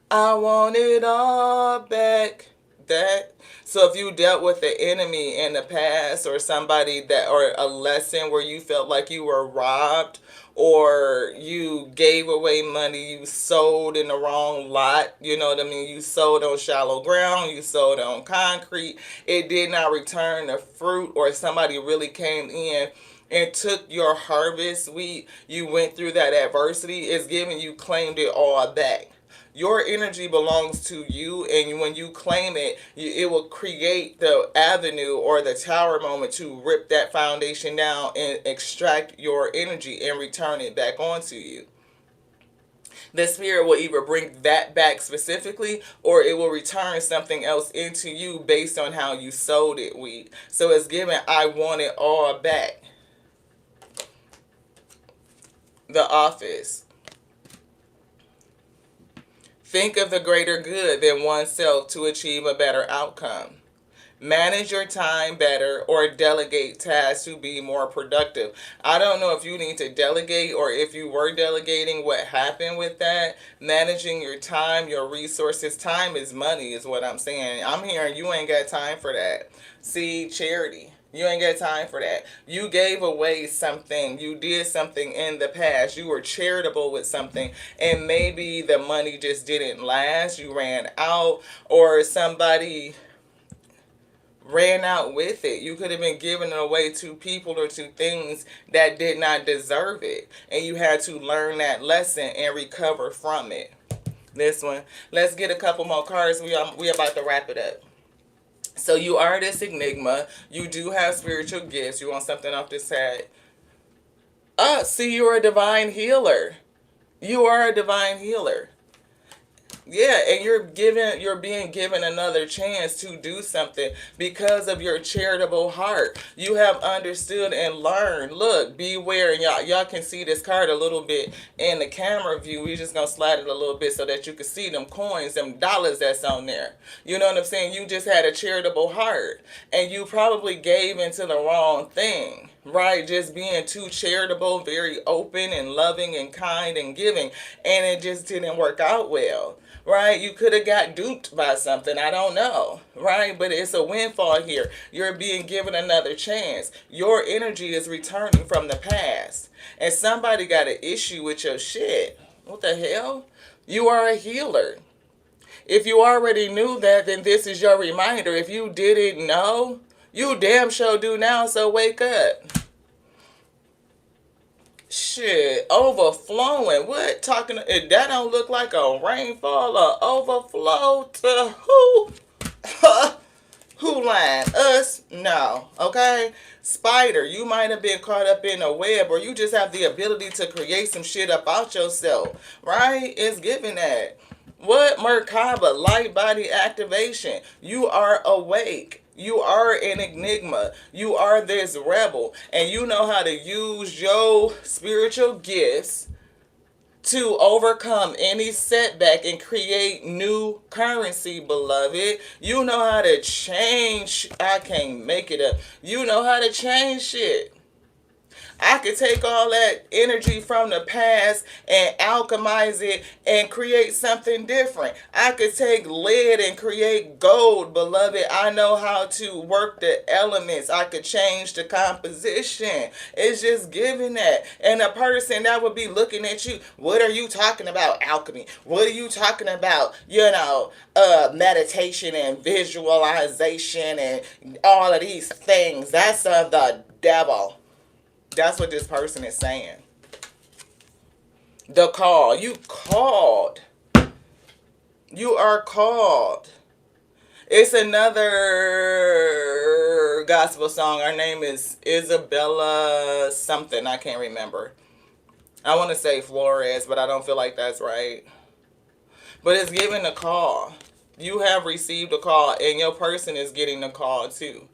I want it all back. That. So if you dealt with the enemy in the past, or somebody or a lesson where you felt like you were robbed, or you gave away money, you sold in the wrong lot, you know what I mean? You sold on shallow ground, you sold on concrete, it did not return the fruit, or somebody really came in and took your harvest wheat, you went through that adversity, it's giving you claimed it all back. Your energy belongs to you, and when you claim it, it will create the avenue or the tower moment to rip that foundation down and extract your energy and return it back onto you. The spirit will either bring that back specifically, or it will return something else into you based on how you sold it wheat. So it's given, I want it all back. The Office. Think of the greater good than oneself to achieve a better outcome. Manage your time better, or delegate tasks to be more productive. I don't know if you need to delegate, or if you were delegating, what happened with that. Managing your time, your resources. Time is money is what I'm saying. I'm hearing you ain't got time for that. See, charity. You ain't got time for that. You gave away something. You did something in the past. You were charitable with something, and maybe the money just didn't last. You ran out, or somebody ran out with it. You could have been giving it away to people or to things that did not deserve it, and you had to learn that lesson and recover from it. This one. Let's get a couple more cards. We about to wrap it up. So you are this enigma. You do have spiritual gifts. You want something off this side? See, you're a divine healer. You are a divine healer. Yeah, and you're being given another chance to do something because of your charitable heart. You have understood and learned. Look, beware, and y'all can see this card a little bit in the camera view. We're just gonna slide it a little bit so that you can see them coins, them dollars that's on there. You know what I'm saying? You just had a charitable heart, and you probably gave into the wrong thing. right? Just being too charitable, very open and loving and kind and giving, and it just didn't work out well, right? You could have got duped by something, I don't know, right? But it's a windfall here. You're being given another chance. Your energy is returning from the past, and somebody got an issue with your shit. What the hell? You are a healer. If you already knew that, then this is your reminder. If you didn't know, you damn sure do now, so wake up. Shit, overflowing. What talking? That don't look like a rainfall or overflow to who? Who lying? Us? No. Okay? Spider, you might have been caught up in a web, or you just have the ability to create some shit about yourself. Right? It's giving that. What? Merkaba, light body activation. You are awake. You are an enigma. You are this rebel. And you know how to use your spiritual gifts to overcome any setback and create new currency, beloved. You know how to change. I can't make it up. You know how to change shit. I could take all that energy from the past and alchemize it and create something different. I could take lead and create gold, beloved. I know how to work the elements. I could change the composition. It's just giving that. And a person that would be looking at you, what are you talking about, alchemy? What are you talking about, meditation and visualization and all of these things? That's of the devil. That's what this person is saying. The call. You called. You are called. It's another gospel song. Her name is Isabella something. I can't remember. I want to say Flores, but I don't feel like that's right. But it's giving a call. You have received a call, and your person is getting the call too.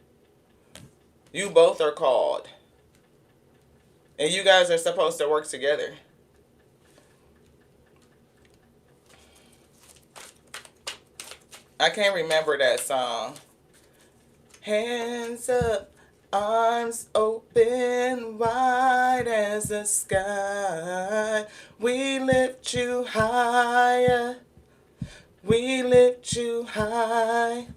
You both are called. And you guys are supposed to work together. I can't remember that song. Hands up, arms open, wide as the sky. We lift you higher. We lift you high.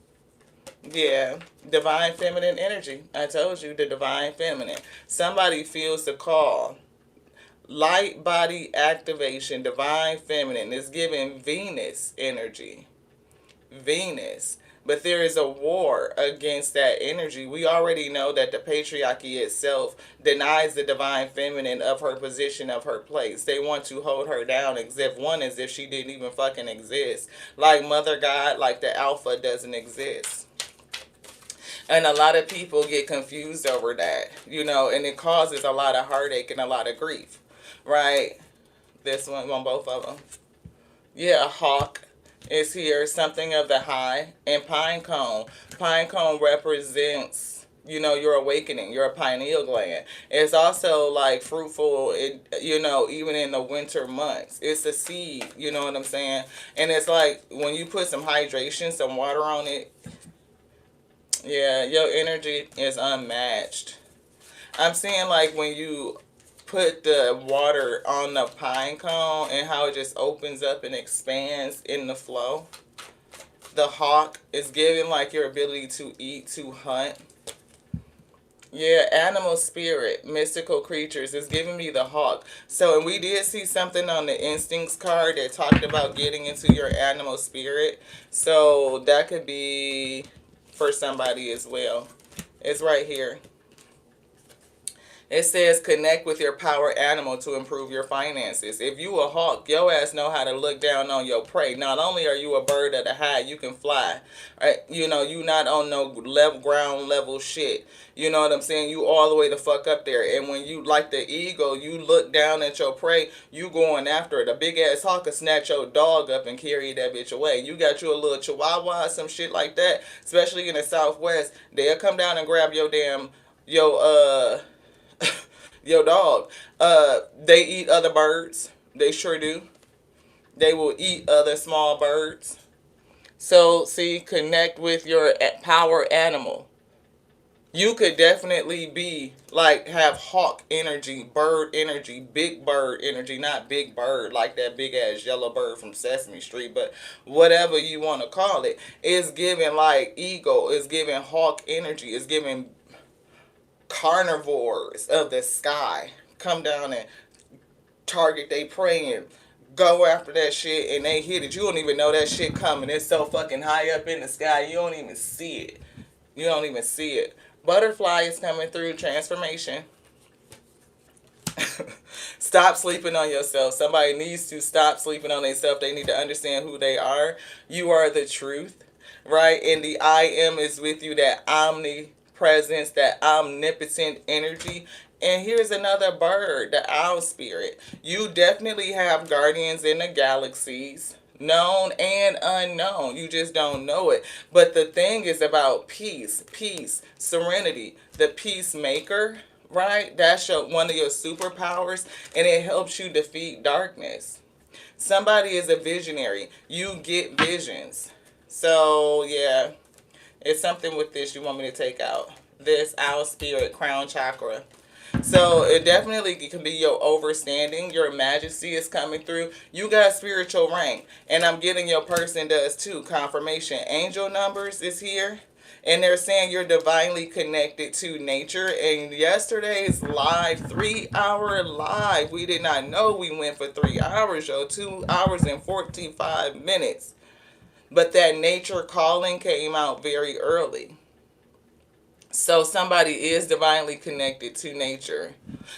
Yeah, divine feminine energy. I told you, the divine feminine. Somebody feels the call. Light body activation, divine feminine is giving Venus energy. Venus. But there is a war against that energy. We already know that the patriarchy itself denies the divine feminine of her position, of her place. They want to hold her down as if she didn't even fucking exist. Like Mother God, like the Alpha doesn't exist. And a lot of people get confused over that, and it causes a lot of heartache and a lot of grief, right? This one, on both of them. Yeah, hawk is here, something of the high, and pine cone. Pine cone represents, your awakening, your pineal gland. It's also like fruitful, even in the winter months. It's a seed, you know what I'm saying? And it's like when you put some hydration, some water on it, yeah, your energy is unmatched. I'm seeing like when you put the water on the pine cone and how it just opens up and expands in the flow. The hawk is giving like your ability to eat, to hunt. Yeah, animal spirit, mystical creatures is giving me the hawk. So, and we did see something on the instincts card that talked about getting into your animal spirit. So that could be for somebody as well. It's right here. It says connect with your power animal to improve your finances. If you a hawk, your ass know how to look down on your prey. Not only are you a bird of the high, you can fly. Right? You not on no ground level shit. You know what I'm saying? You all the way the fuck up there. And when you, like the eagle, you look down at your prey, you going after it. A big ass hawk will snatch your dog up and carry that bitch away. You got you a little chihuahua, some shit like that, especially in the Southwest. They'll come down and grab your damn, your dog. They eat other birds. They sure do. They will eat other small birds. So, see, connect with your power animal. You could definitely be like have hawk energy, bird energy, big bird energy, not big bird like that big ass yellow bird from Sesame Street, but whatever you want to call it. It's giving like eagle, it's giving hawk energy, it's giving carnivores of the sky come down and target they prey and go after that shit and they hit it. You don't even know that shit coming. It's so fucking high up in the sky. You don't even see it. You don't even see it. Butterfly is coming through transformation. Stop sleeping on yourself. Somebody needs to stop sleeping on themselves. They need to understand who they are. You are the truth, right? And the I am is with you, that omnipresence, that omnipotent energy. And here's another bird, the owl spirit. You definitely have guardians in the galaxies, known and unknown. You just don't know it. But the thing is about peace, peace, serenity, the peacemaker, right? That's one of your superpowers, and it helps you defeat darkness. Somebody is a visionary. You get visions. So, yeah, it's something with this you want me to take out. This owl spirit, crown chakra. So it definitely can be your overstanding. Your majesty is coming through. You got spiritual rank. And I'm getting your person does too. Confirmation. Angel numbers is here. And they're saying you're divinely connected to nature. And yesterday's live, 3-hour live, we did not know we went for 3 hours, yo. 2 hours and 45 minutes. But that nature calling came out very early. So somebody is divinely connected to nature.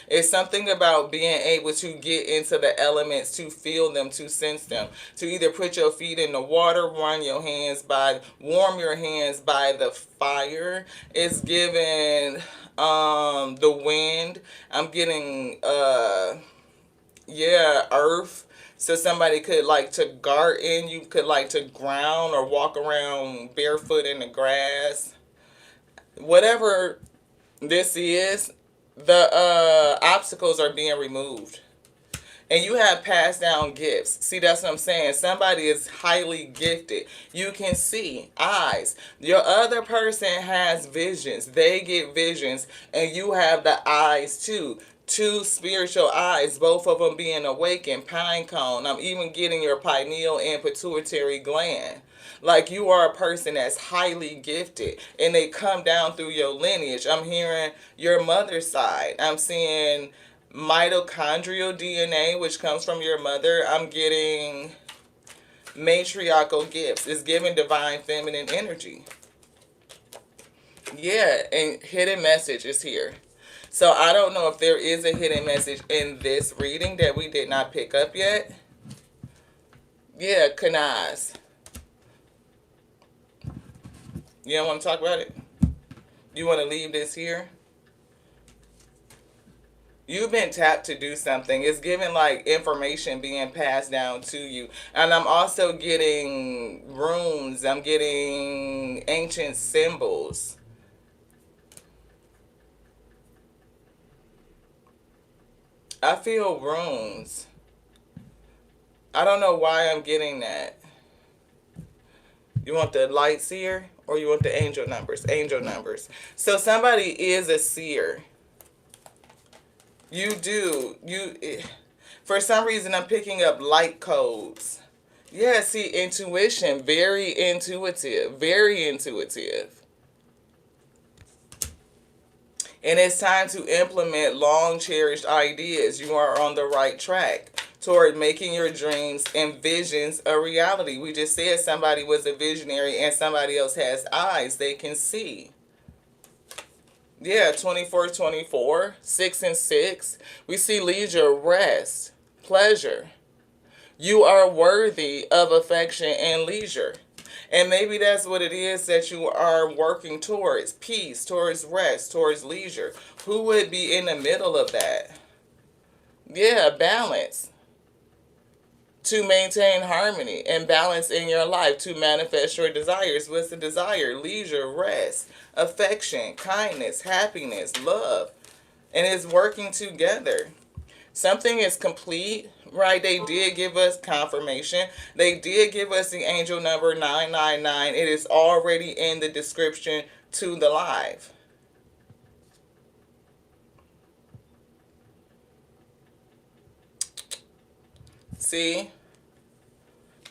It's something about being able to get into the elements, to feel them, to sense them, to either put your feet in the water, warm your hands by the fire. It's given the wind. I'm getting earth. So somebody could like to garden, you could like to ground or walk around barefoot in the grass. Whatever this is, the obstacles are being removed. And you have passed down gifts. See, that's what I'm saying. Somebody is highly gifted. You can see eyes. Your other person has visions. They get visions. And you have the eyes too. Two spiritual eyes, both of them being awakened, pine cone. I'm even getting your pineal and pituitary gland. Like you are a person that's highly gifted and they come down through your lineage. I'm hearing your mother's side. I'm seeing mitochondrial DNA, which comes from your mother. I'm getting matriarchal gifts. It's giving divine feminine energy. Yeah, and hidden message is here. So I don't know if there is a hidden message in this reading that we did not pick up yet. Yeah, Kanaz. You don't want to talk about it? You want to leave this here? You've been tapped to do something. It's giving like information being passed down to you. And I'm also getting runes. I'm getting ancient symbols. I feel runes. I don't know why I'm getting that. You want the light seer or you want the angel numbers? Angel numbers. So somebody is a seer. You do. For some reason, I'm picking up light codes. Yeah, see, intuition. Very intuitive. Very intuitive. And it's time to implement long cherished ideas. You are on the right track toward making your dreams and visions a reality. We just said somebody was a visionary and somebody else has eyes they can see. Yeah, 24, 6 and 6. We see leisure, rest, pleasure. You are worthy of affection and leisure. And maybe that's what it is that you are working towards. Peace, towards rest, towards leisure. Who would be in the middle of that? Yeah, balance. To maintain harmony and balance in your life, to manifest your desires. What's the desire? Leisure, rest, affection, kindness, happiness, love. And it's working together. Something is complete, right? They did give us confirmation. They did give us the angel number 999. It is already in the description to the live. See?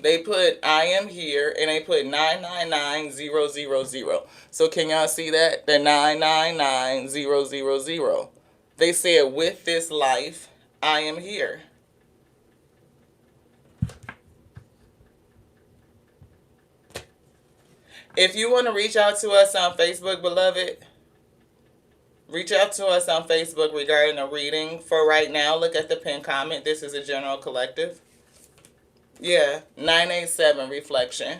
They put I am here and they put 999000. So can y'all see that? The 999000. They said, with this life, I am here. If you want to reach out to us on Facebook, beloved, reach out to us on Facebook regarding a reading. For right now, look at the pinned comment. This is a general collective. Yeah, 987 reflection.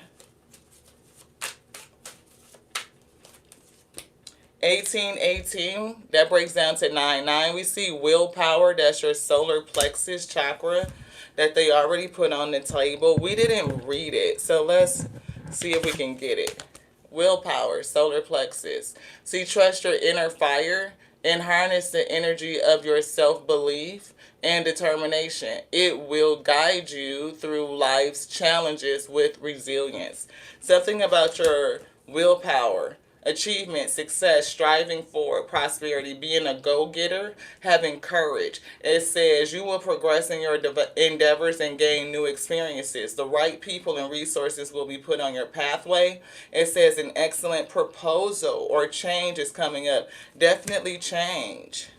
1818, that breaks down to 99. We see willpower, that's your solar plexus chakra that they already put on the table. We didn't read it, so let's see if we can get it. Willpower, solar plexus. See, trust your inner fire and harness the energy of your self-belief and determination. It will guide you through life's challenges with resilience. Something about your willpower, achievement, success, striving for prosperity, being a go-getter, having courage. It says you will progress in your endeavors and gain new experiences. The right people and resources will be put on your pathway. It says an excellent proposal or change is coming up. Definitely change.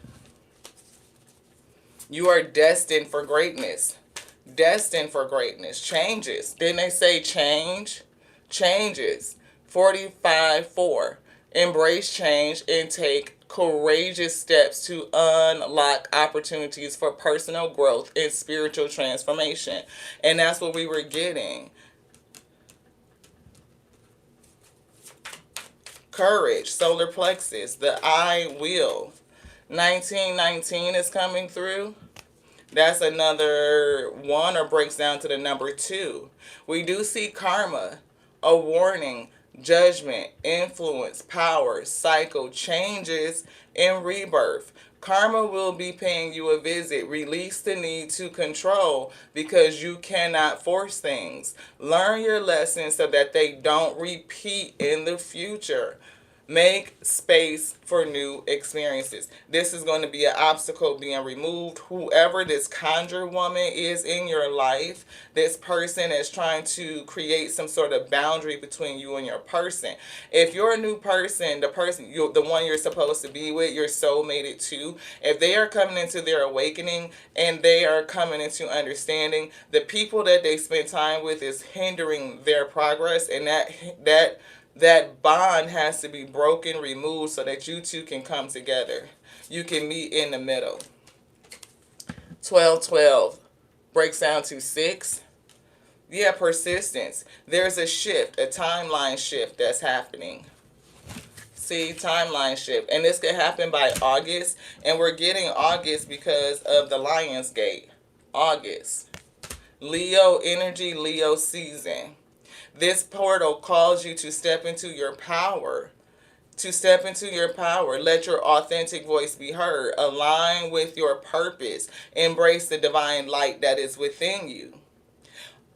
You are destined for greatness. Destined for greatness. Changes. Didn't they say change? Changes. 45-4. Embrace change and take courageous steps to unlock opportunities for personal growth and spiritual transformation. And that's what we were getting. Courage, solar plexus, the I will. 1919 is coming through. That's another one, or breaks down to the number 2. We do see karma, a warning, judgment, influence, power, cycle, changes, and rebirth. Karma will be paying you a visit. Release the need to control because you cannot force things. Learn your lessons so that they don't repeat in the future. Make space for new experiences. This is going to be an obstacle being removed. Whoever this conjure woman is in your life, this person is trying to create some sort of boundary between you and your person. If you're a new person, the person, the one you're supposed to be with, your soulmated too, if they are coming into their awakening and they are coming into understanding, the people that they spend time with is hindering their progress, and that bond has to be broken, removed, so that you two can come together. You can meet in the middle. 12-12 breaks down to 6. Yeah, persistence. There's a shift, a timeline shift that's happening. See, timeline shift. And this could happen by August. And we're getting August because of the Lion's Gate. August. Leo energy, Leo season. This portal calls you to step into your power. To step into your power. Let your authentic voice be heard. Align with your purpose. Embrace the divine light that is within you.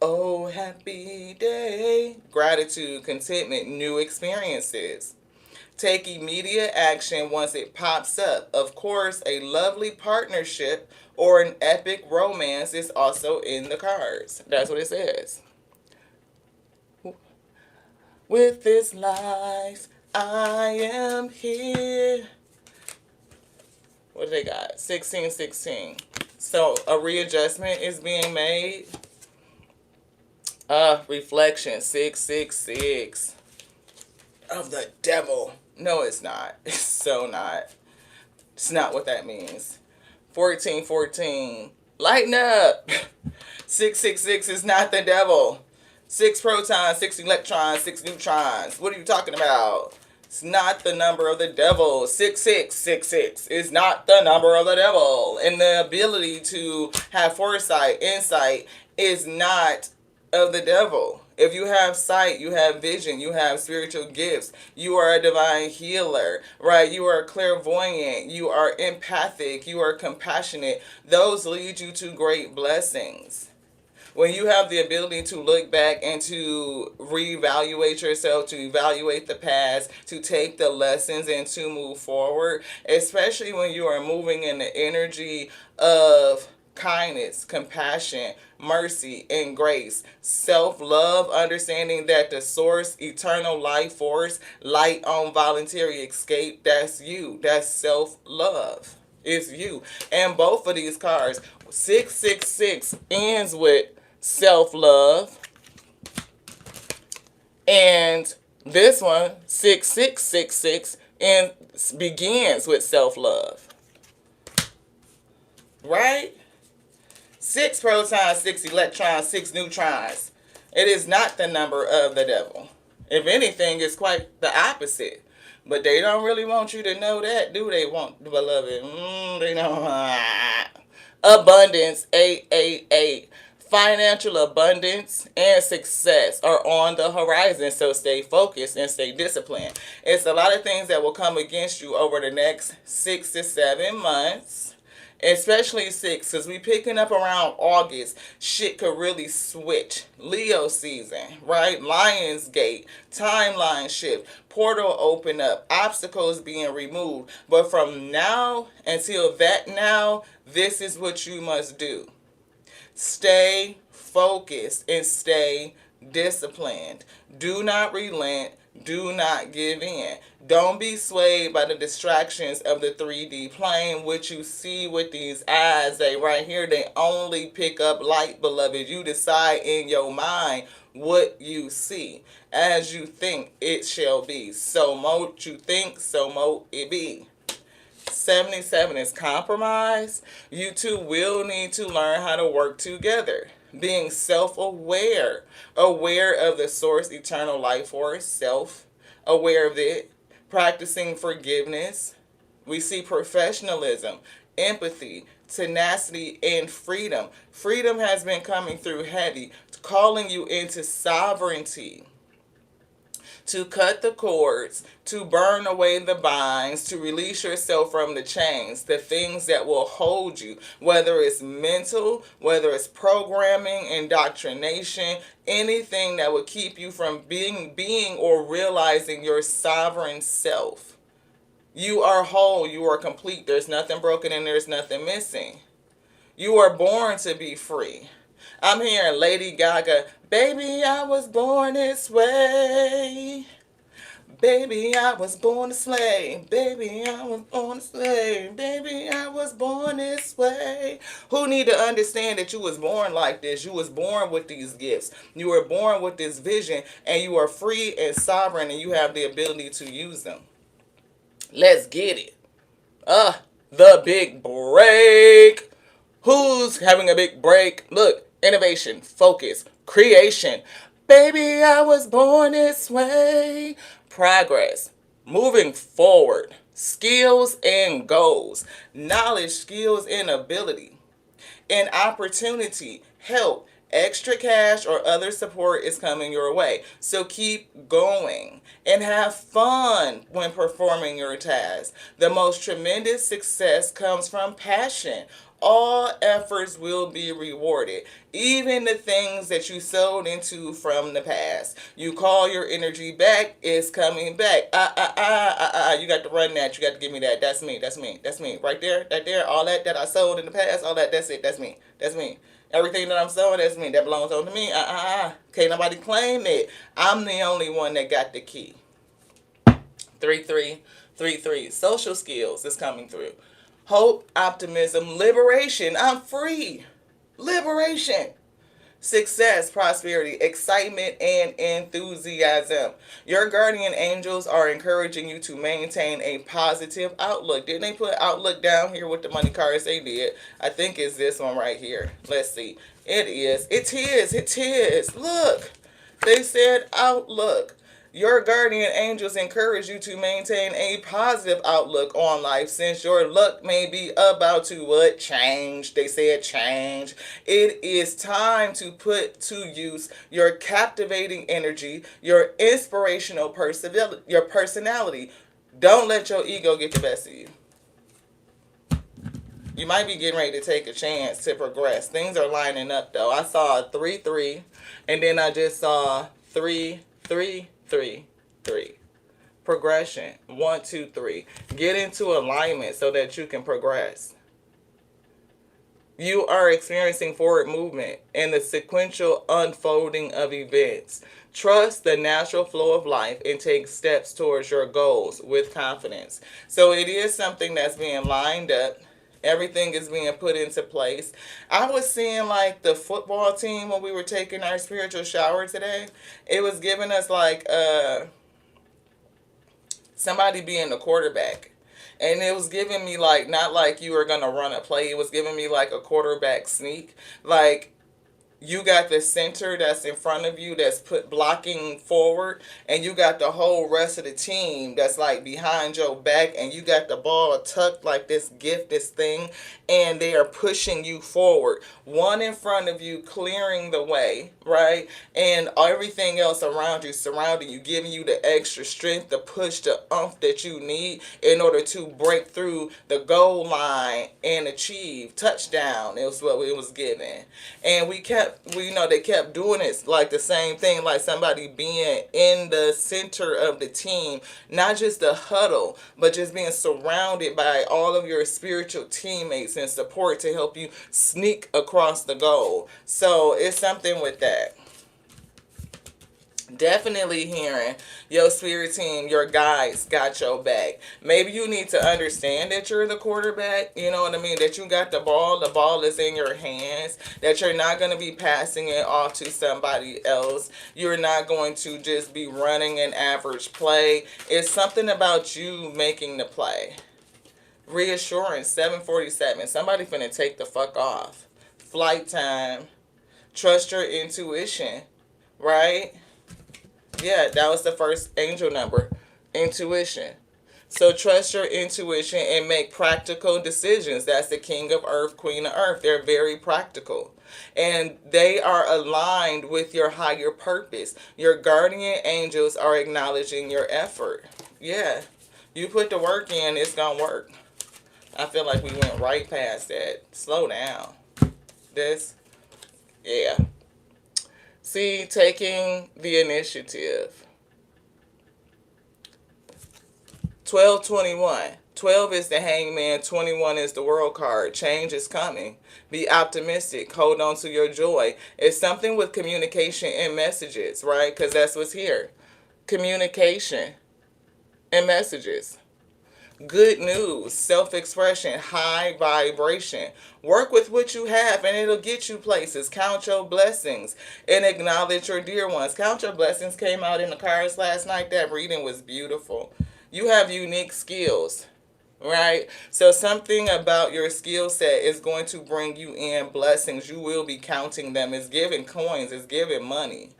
Oh, happy day. Gratitude, contentment, new experiences. Take immediate action once it pops up. Of course, a lovely partnership or an epic romance is also in the cards. That's what it says. With this life, I am here. What do they got? 1616. So a readjustment is being made. Reflection, 666. Of the devil. No, it's not. It's so not. It's not what that means. 1414. Lighten up. 666 is not the devil. 6 protons, 6 electrons, 6 neutrons. What are you talking about? It's not the number of the devil. 6666 is not the number of the devil. And the ability to have foresight, insight, is not of the devil. If you have sight, you have vision, you have spiritual gifts, you are a divine healer, right? You are clairvoyant, you are empathic, you are compassionate. Those lead you to great blessings. When you have the ability to look back and to reevaluate yourself, to evaluate the past, to take the lessons and to move forward, especially when you are moving in the energy of kindness, compassion, mercy, and grace. Self-love, understanding that the source, eternal life force, light on voluntary escape, that's you. That's self-love. It's you. And both of these cards, 666 ends with self-love. And this one, 6666, and begins with self-love. Right? 6 protons, 6 electrons, 6 neutrons. It is not the number of the devil. If anything, it's quite the opposite. But they don't really want you to know that, do they, want beloved? They don't. Abundance, 888. Financial abundance and success are on the horizon, so stay focused and stay disciplined. It's a lot of things that will come against you over the next 6 to 7 months. Especially 6, because we picking up around August. Shit could really switch. Leo season, right? Lionsgate, timeline shift, portal open up, obstacles being removed. But from now until that now, this is what you must do. Stay focused and stay disciplined. Do not relent. Do not give in. Don't be swayed by the distractions of the 3D plane. What you see with these eyes, they right here, they only pick up light, beloved. You decide in your mind what you see. As you think, it shall be. So mote you think, so mote it be. 77 is compromise. You two will need to learn how to work together. Being self-aware, aware of the source, eternal life force, self-aware of it, practicing forgiveness. We see professionalism, empathy, tenacity, and freedom. Freedom has been coming through heavy, calling you into sovereignty. To cut the cords, to burn away the binds, to release yourself from the chains, the things that will hold you, whether it's mental, whether it's programming, indoctrination, anything that would keep you from being or realizing your sovereign self. You are whole, you are complete, there's nothing broken and there's nothing missing. You are born to be free. I'm hearing Lady Gaga, baby, I was born this way. Baby, I was born to slay. Baby, I was born to slay. Baby, I was born this way. Who need to understand that you was born like this? You was born with these gifts. You were born with this vision, and you are free and sovereign, and you have the ability to use them. Let's get it. The big break. Who's having a big break? Look. Innovation, focus, creation. Baby, I was born this way. Progress, moving forward. Skills and goals. Knowledge, skills, and ability. And opportunity, help, extra cash, or other support is coming your way. So keep going and have fun when performing your task. The most tremendous success comes from passion. All efforts will be rewarded. Even the things that you sold into from the past. You call your energy back, it's coming back. You got to run that. You got to give me that. That's me. That's me. That's me. Right there. Right there. All that I sold in the past. All that's it. That's me. That's me. Everything that I'm sowing, that's me. That belongs on to me. Can't nobody claim it. I'm the only one that got the key. 3333. Social skills is coming through. Hope, optimism, liberation. I'm free. Liberation. Success, prosperity, excitement, and enthusiasm. Your guardian angels are encouraging you to maintain a positive outlook. Didn't they put outlook down here with the money cards? They did. I think it's this one right here. Let's see. It is. It is. It is. Look. They said outlook. Your guardian angels encourage you to maintain a positive outlook on life since your luck may be about to what? Change. They said change. It is time to put to use your captivating energy, your inspirational your personality. Don't let your ego get the best of you. You might be getting ready to take a chance to progress. Things are lining up though. I saw a 3-3 and then I just saw 3-3. 3. Progression. 1, 2, 3. Get into alignment so that you can progress. You are experiencing forward movement and the sequential unfolding of events. Trust the natural flow of life and take steps towards your goals with confidence. So it is something that's being lined up. Everything is being put into place. I was seeing like the football team when we were taking our spiritual shower today. It was giving us like somebody being the quarterback. And it was giving me like, not like you were gonna run a play, it was giving me like a quarterback sneak. Like, you got the center that's in front of you that's put blocking forward, and you got the whole rest of the team that's like behind your back, and you got the ball tucked like this gift, this thing, and they are pushing you forward, one in front of you clearing the way, right, and everything else around you surrounding you, giving you the extra strength, the push, the oomph that you need in order to break through the goal line and achieve touchdown. It was what it was given. And they kept doing it like the same thing, like somebody being in the center of the team, not just the huddle, but just being surrounded by all of your spiritual teammates and support to help you sneak across the goal. So it's something with that. Definitely hearing your spirit team, your guides got your back. Maybe you need to understand that you're the quarterback, you know what I mean? That you got the ball is in your hands, that you're not going to be passing it off to somebody else. You're not going to just be running an average play. It's something about you making the play. Reassurance, 747. Somebody finna take the fuck off. Flight time. Trust your intuition, right? Yeah, that was the first angel number. Intuition. So trust your intuition and make practical decisions. That's the king of earth, queen of earth. They're very practical. And they are aligned with your higher purpose. Your guardian angels are acknowledging your effort. Yeah. You put the work in, it's going to work. I feel like we went right past that. Slow down. This. Yeah. See, taking the initiative. 1221. 12 is the hangman. 21 is the world card. Change is coming. Be optimistic. Hold on to your joy. It's something with communication and messages, right? Because that's what's here. Communication and messages. Good news, self-expression, high vibration. Work with what you have and it'll get you places. Count your blessings and acknowledge your dear ones. Count your blessings came out in the cards last night. That reading was beautiful. You have unique skills, right? So something about your skill set is going to bring you in blessings. You will be counting them. It's giving coins. It's giving money.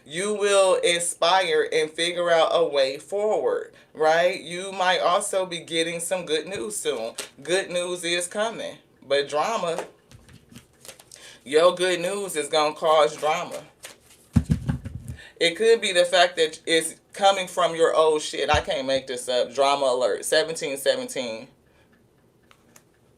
You will inspire and figure out a way forward, right? You might also be getting some good news soon. Good news is coming, but drama, your good news is going to cause drama. It could be the fact that it's coming from your old shit. I can't make this up. Drama alert. 1717.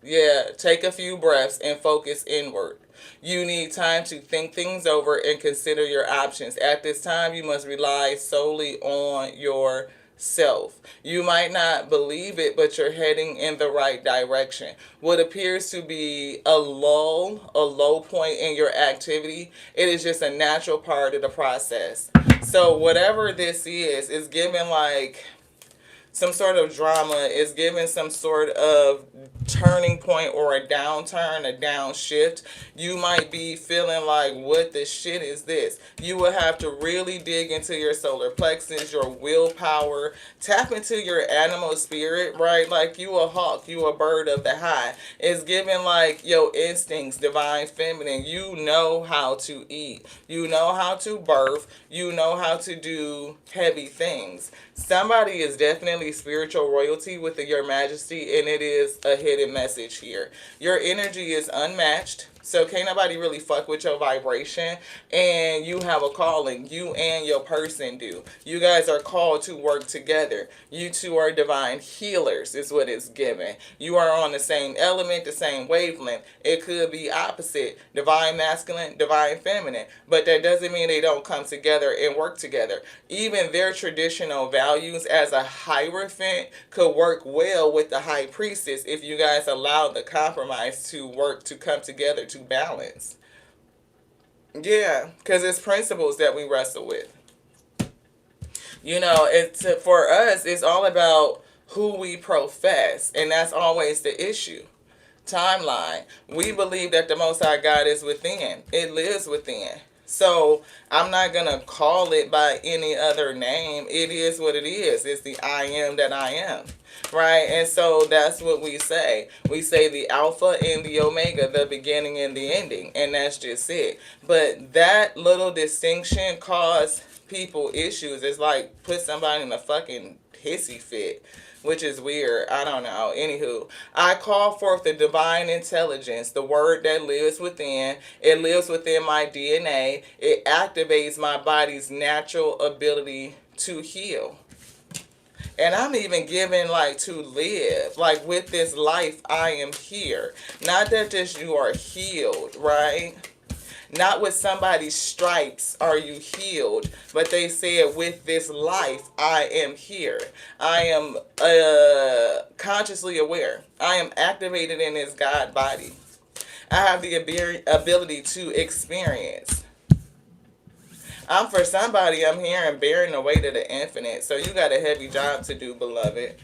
Yeah, take a few breaths and focus inward. You need time to think things over and consider your options. At this time, you must rely solely on yourself. You might not believe it, but you're heading in the right direction. What appears to be a low point in your activity, it is just a natural part of the process. So whatever this is given like some sort of drama, is given some sort of turning point or a downturn, a downshift. You might be feeling like, what the shit is this? You will have to really dig into your solar plexus, your willpower, tap into your animal spirit, right? Like you a hawk, you a bird of the high. It's given like your instincts, divine feminine. You know how to eat. You know how to birth. You know how to do heavy things. Somebody is definitely spiritual royalty with your majesty, and it is a hidden message here. Your energy is unmatched. So can't nobody really fuck with your vibration. And you have a calling. You and your person do. You guys are called to work together. You two are divine healers, is what it's given. You are on the same element, the same wavelength. It could be opposite, divine masculine, divine feminine. But that doesn't mean they don't come together and work together. Even their traditional values as a hierophant could work well with the high priestess if you guys allow the compromise to work to come together to balance. Yeah, because it's principles that we wrestle with. It's for us. It's all about who we profess, and that's always the issue. Timeline. We believe that the Most High God is within. It lives within. So I'm not gonna call it by any other name. It is what it is. It's the I am that I am. Right? And so that's what we say. We say the Alpha and the Omega, the beginning and the ending. And that's just it. But that little distinction caused people issues. It's like put somebody in a fucking hissy fit, which is weird. I don't know. Anywho, I call forth the divine intelligence, the word that lives within. It lives within my DNA. It activates my body's natural ability to heal. And I'm even given like to live. Like with this life, I am here. Not that just you are healed, right? Not with somebody's stripes are you healed, but they said with this life I am here. I am consciously aware. I am activated in this God body. I have the ability to experience. I'm for somebody, I'm here and bearing the weight of the infinite. So you got a heavy job to do, beloved.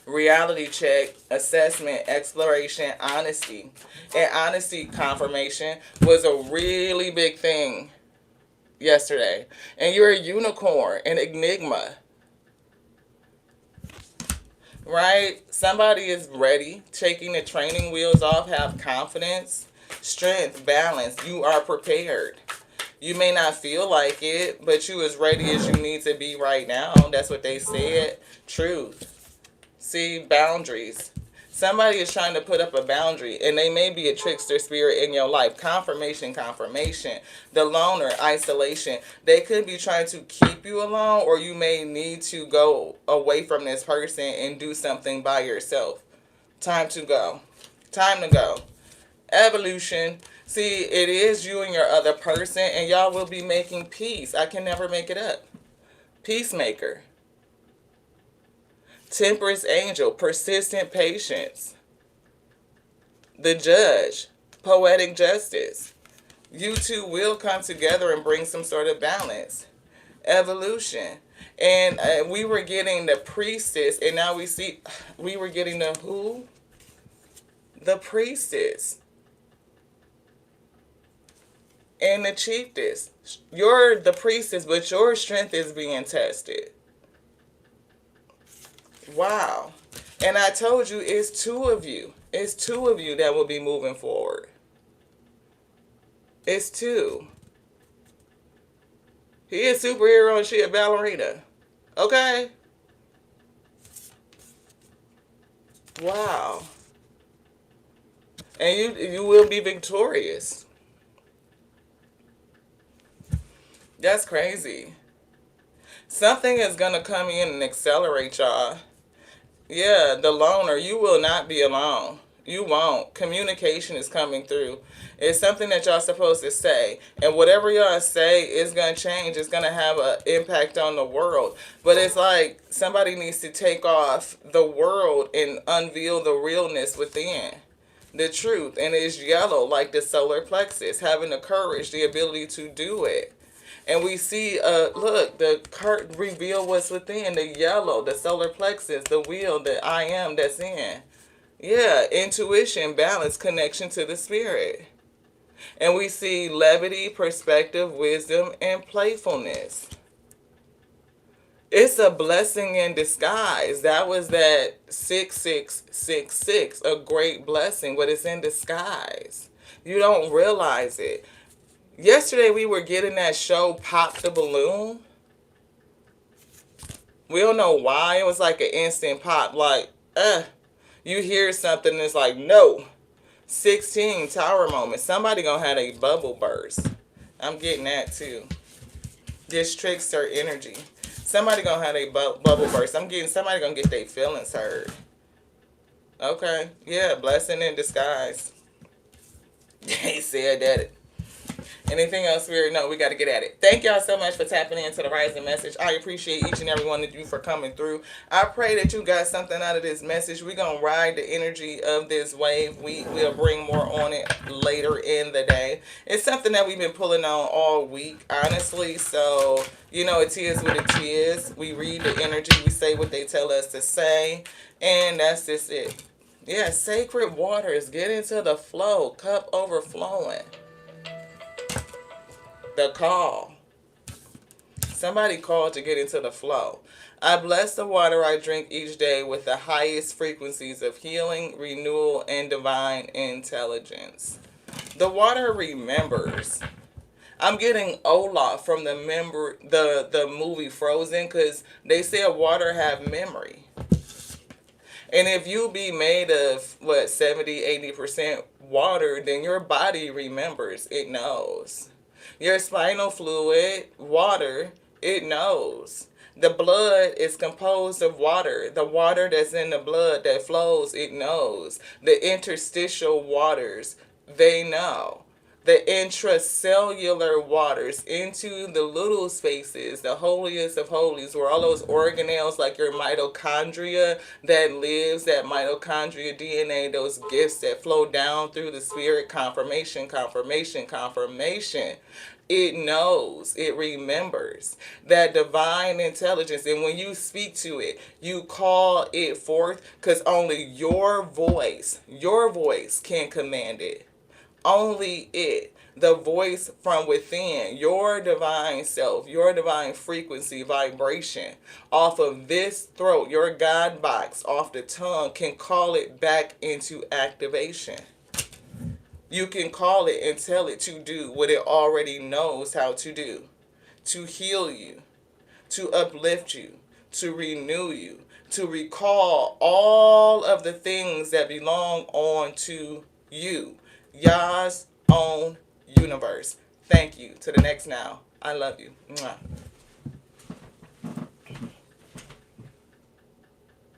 Reality check, assessment, exploration, honesty. And honesty confirmation was a really big thing yesterday. And you're a unicorn, an enigma. Right? Somebody is ready, taking the training wheels off, have confidence, strength, balance. You are prepared. You may not feel like it, but you as ready as you need to be right now. That's what they said. Truth. See, boundaries. Somebody is trying to put up a boundary, and they may be a trickster spirit in your life. Confirmation. The loner, isolation. They could be trying to keep you alone, or you may need to go away from this person and do something by yourself. Time to go. Time to go. Evolution. See, it is you and your other person, and y'all will be making peace. I can never make it up. Peacemaker. Temperance angel, persistent patience. The judge, poetic justice. You two will come together and bring some sort of balance. Evolution. And we were getting the priestess, and now we were getting the who? The priestess. And the chiefess. You're the priestess, but your strength is being tested. Wow. And I told you it's two of you. It's two of you that will be moving forward. It's two. He is a superhero and she a ballerina. Okay? Wow. And you will be victorious. That's crazy. Something is going to come in and accelerate y'all. Yeah, the loner, you will not be alone. You won't. Communication is coming through. It's something that y'all supposed to say. And whatever y'all say is going to change. It's going to have an impact on the world. But it's like somebody needs to take off the world and unveil the realness within. The truth. And it's yellow like the solar plexus. Having the courage, the ability to do it. And we see, look, the curtain reveal what's within, the yellow, the solar plexus, the wheel, the I am that's in. Yeah, intuition, balance, connection to the spirit. And we see levity, perspective, wisdom, and playfulness. It's a blessing in disguise. That was that 6666, a great blessing, but it's in disguise. You don't realize it. Yesterday we were getting that show Pop the Balloon. We don't know why. It was like an instant pop. Like, you hear something and it's like, no. 16, tower moment. Somebody gonna have a bubble burst. I'm getting that too. This trickster energy. Somebody gonna have a bubble burst. I'm getting somebody gonna get their feelings hurt. Okay, yeah, blessing in disguise. He said that. Anything else, Spirit? No, we got to get at it. Thank y'all so much for tapping into the rising message. I appreciate each and every one of you for coming through. I pray that you got something out of this message. We're going to ride the energy of this wave. We will bring more on it later in the day. It's something that we've been pulling on all week, honestly. So, you know, it is what it is. We read the energy. We say what they tell us to say. And that's just it. Yeah, sacred waters. Get into the flow. Cup overflowing. The call. Somebody called to get into the flow. I bless the water I drink each day with the highest frequencies of healing, renewal, and divine intelligence. The water remembers. I'm getting Olaf from the movie Frozen, because they said water have memory. And if you be made of, 70-80% water, then your body remembers. It knows. Your spinal fluid, water, it knows. The blood is composed of water. The water that's in the blood that flows, it knows. The interstitial waters, they know. The intracellular waters into the little spaces, the holiest of holies, where all those organelles like your mitochondria that lives, that mitochondria DNA, those gifts that flow down through the spirit, confirmation. It knows, it remembers that divine intelligence. And when you speak to it, you call it forth, because only your voice can command it. Only it, the voice from within, your divine self, your divine frequency, vibration, off of this throat, your God box, off the tongue, can call it back into activation. You can call it and tell it to do what it already knows how to do. To heal you, to uplift you, to renew you, to recall all of the things that belong on to you. Yah's own universe. Thank you. To the next now. I love you. Mwah.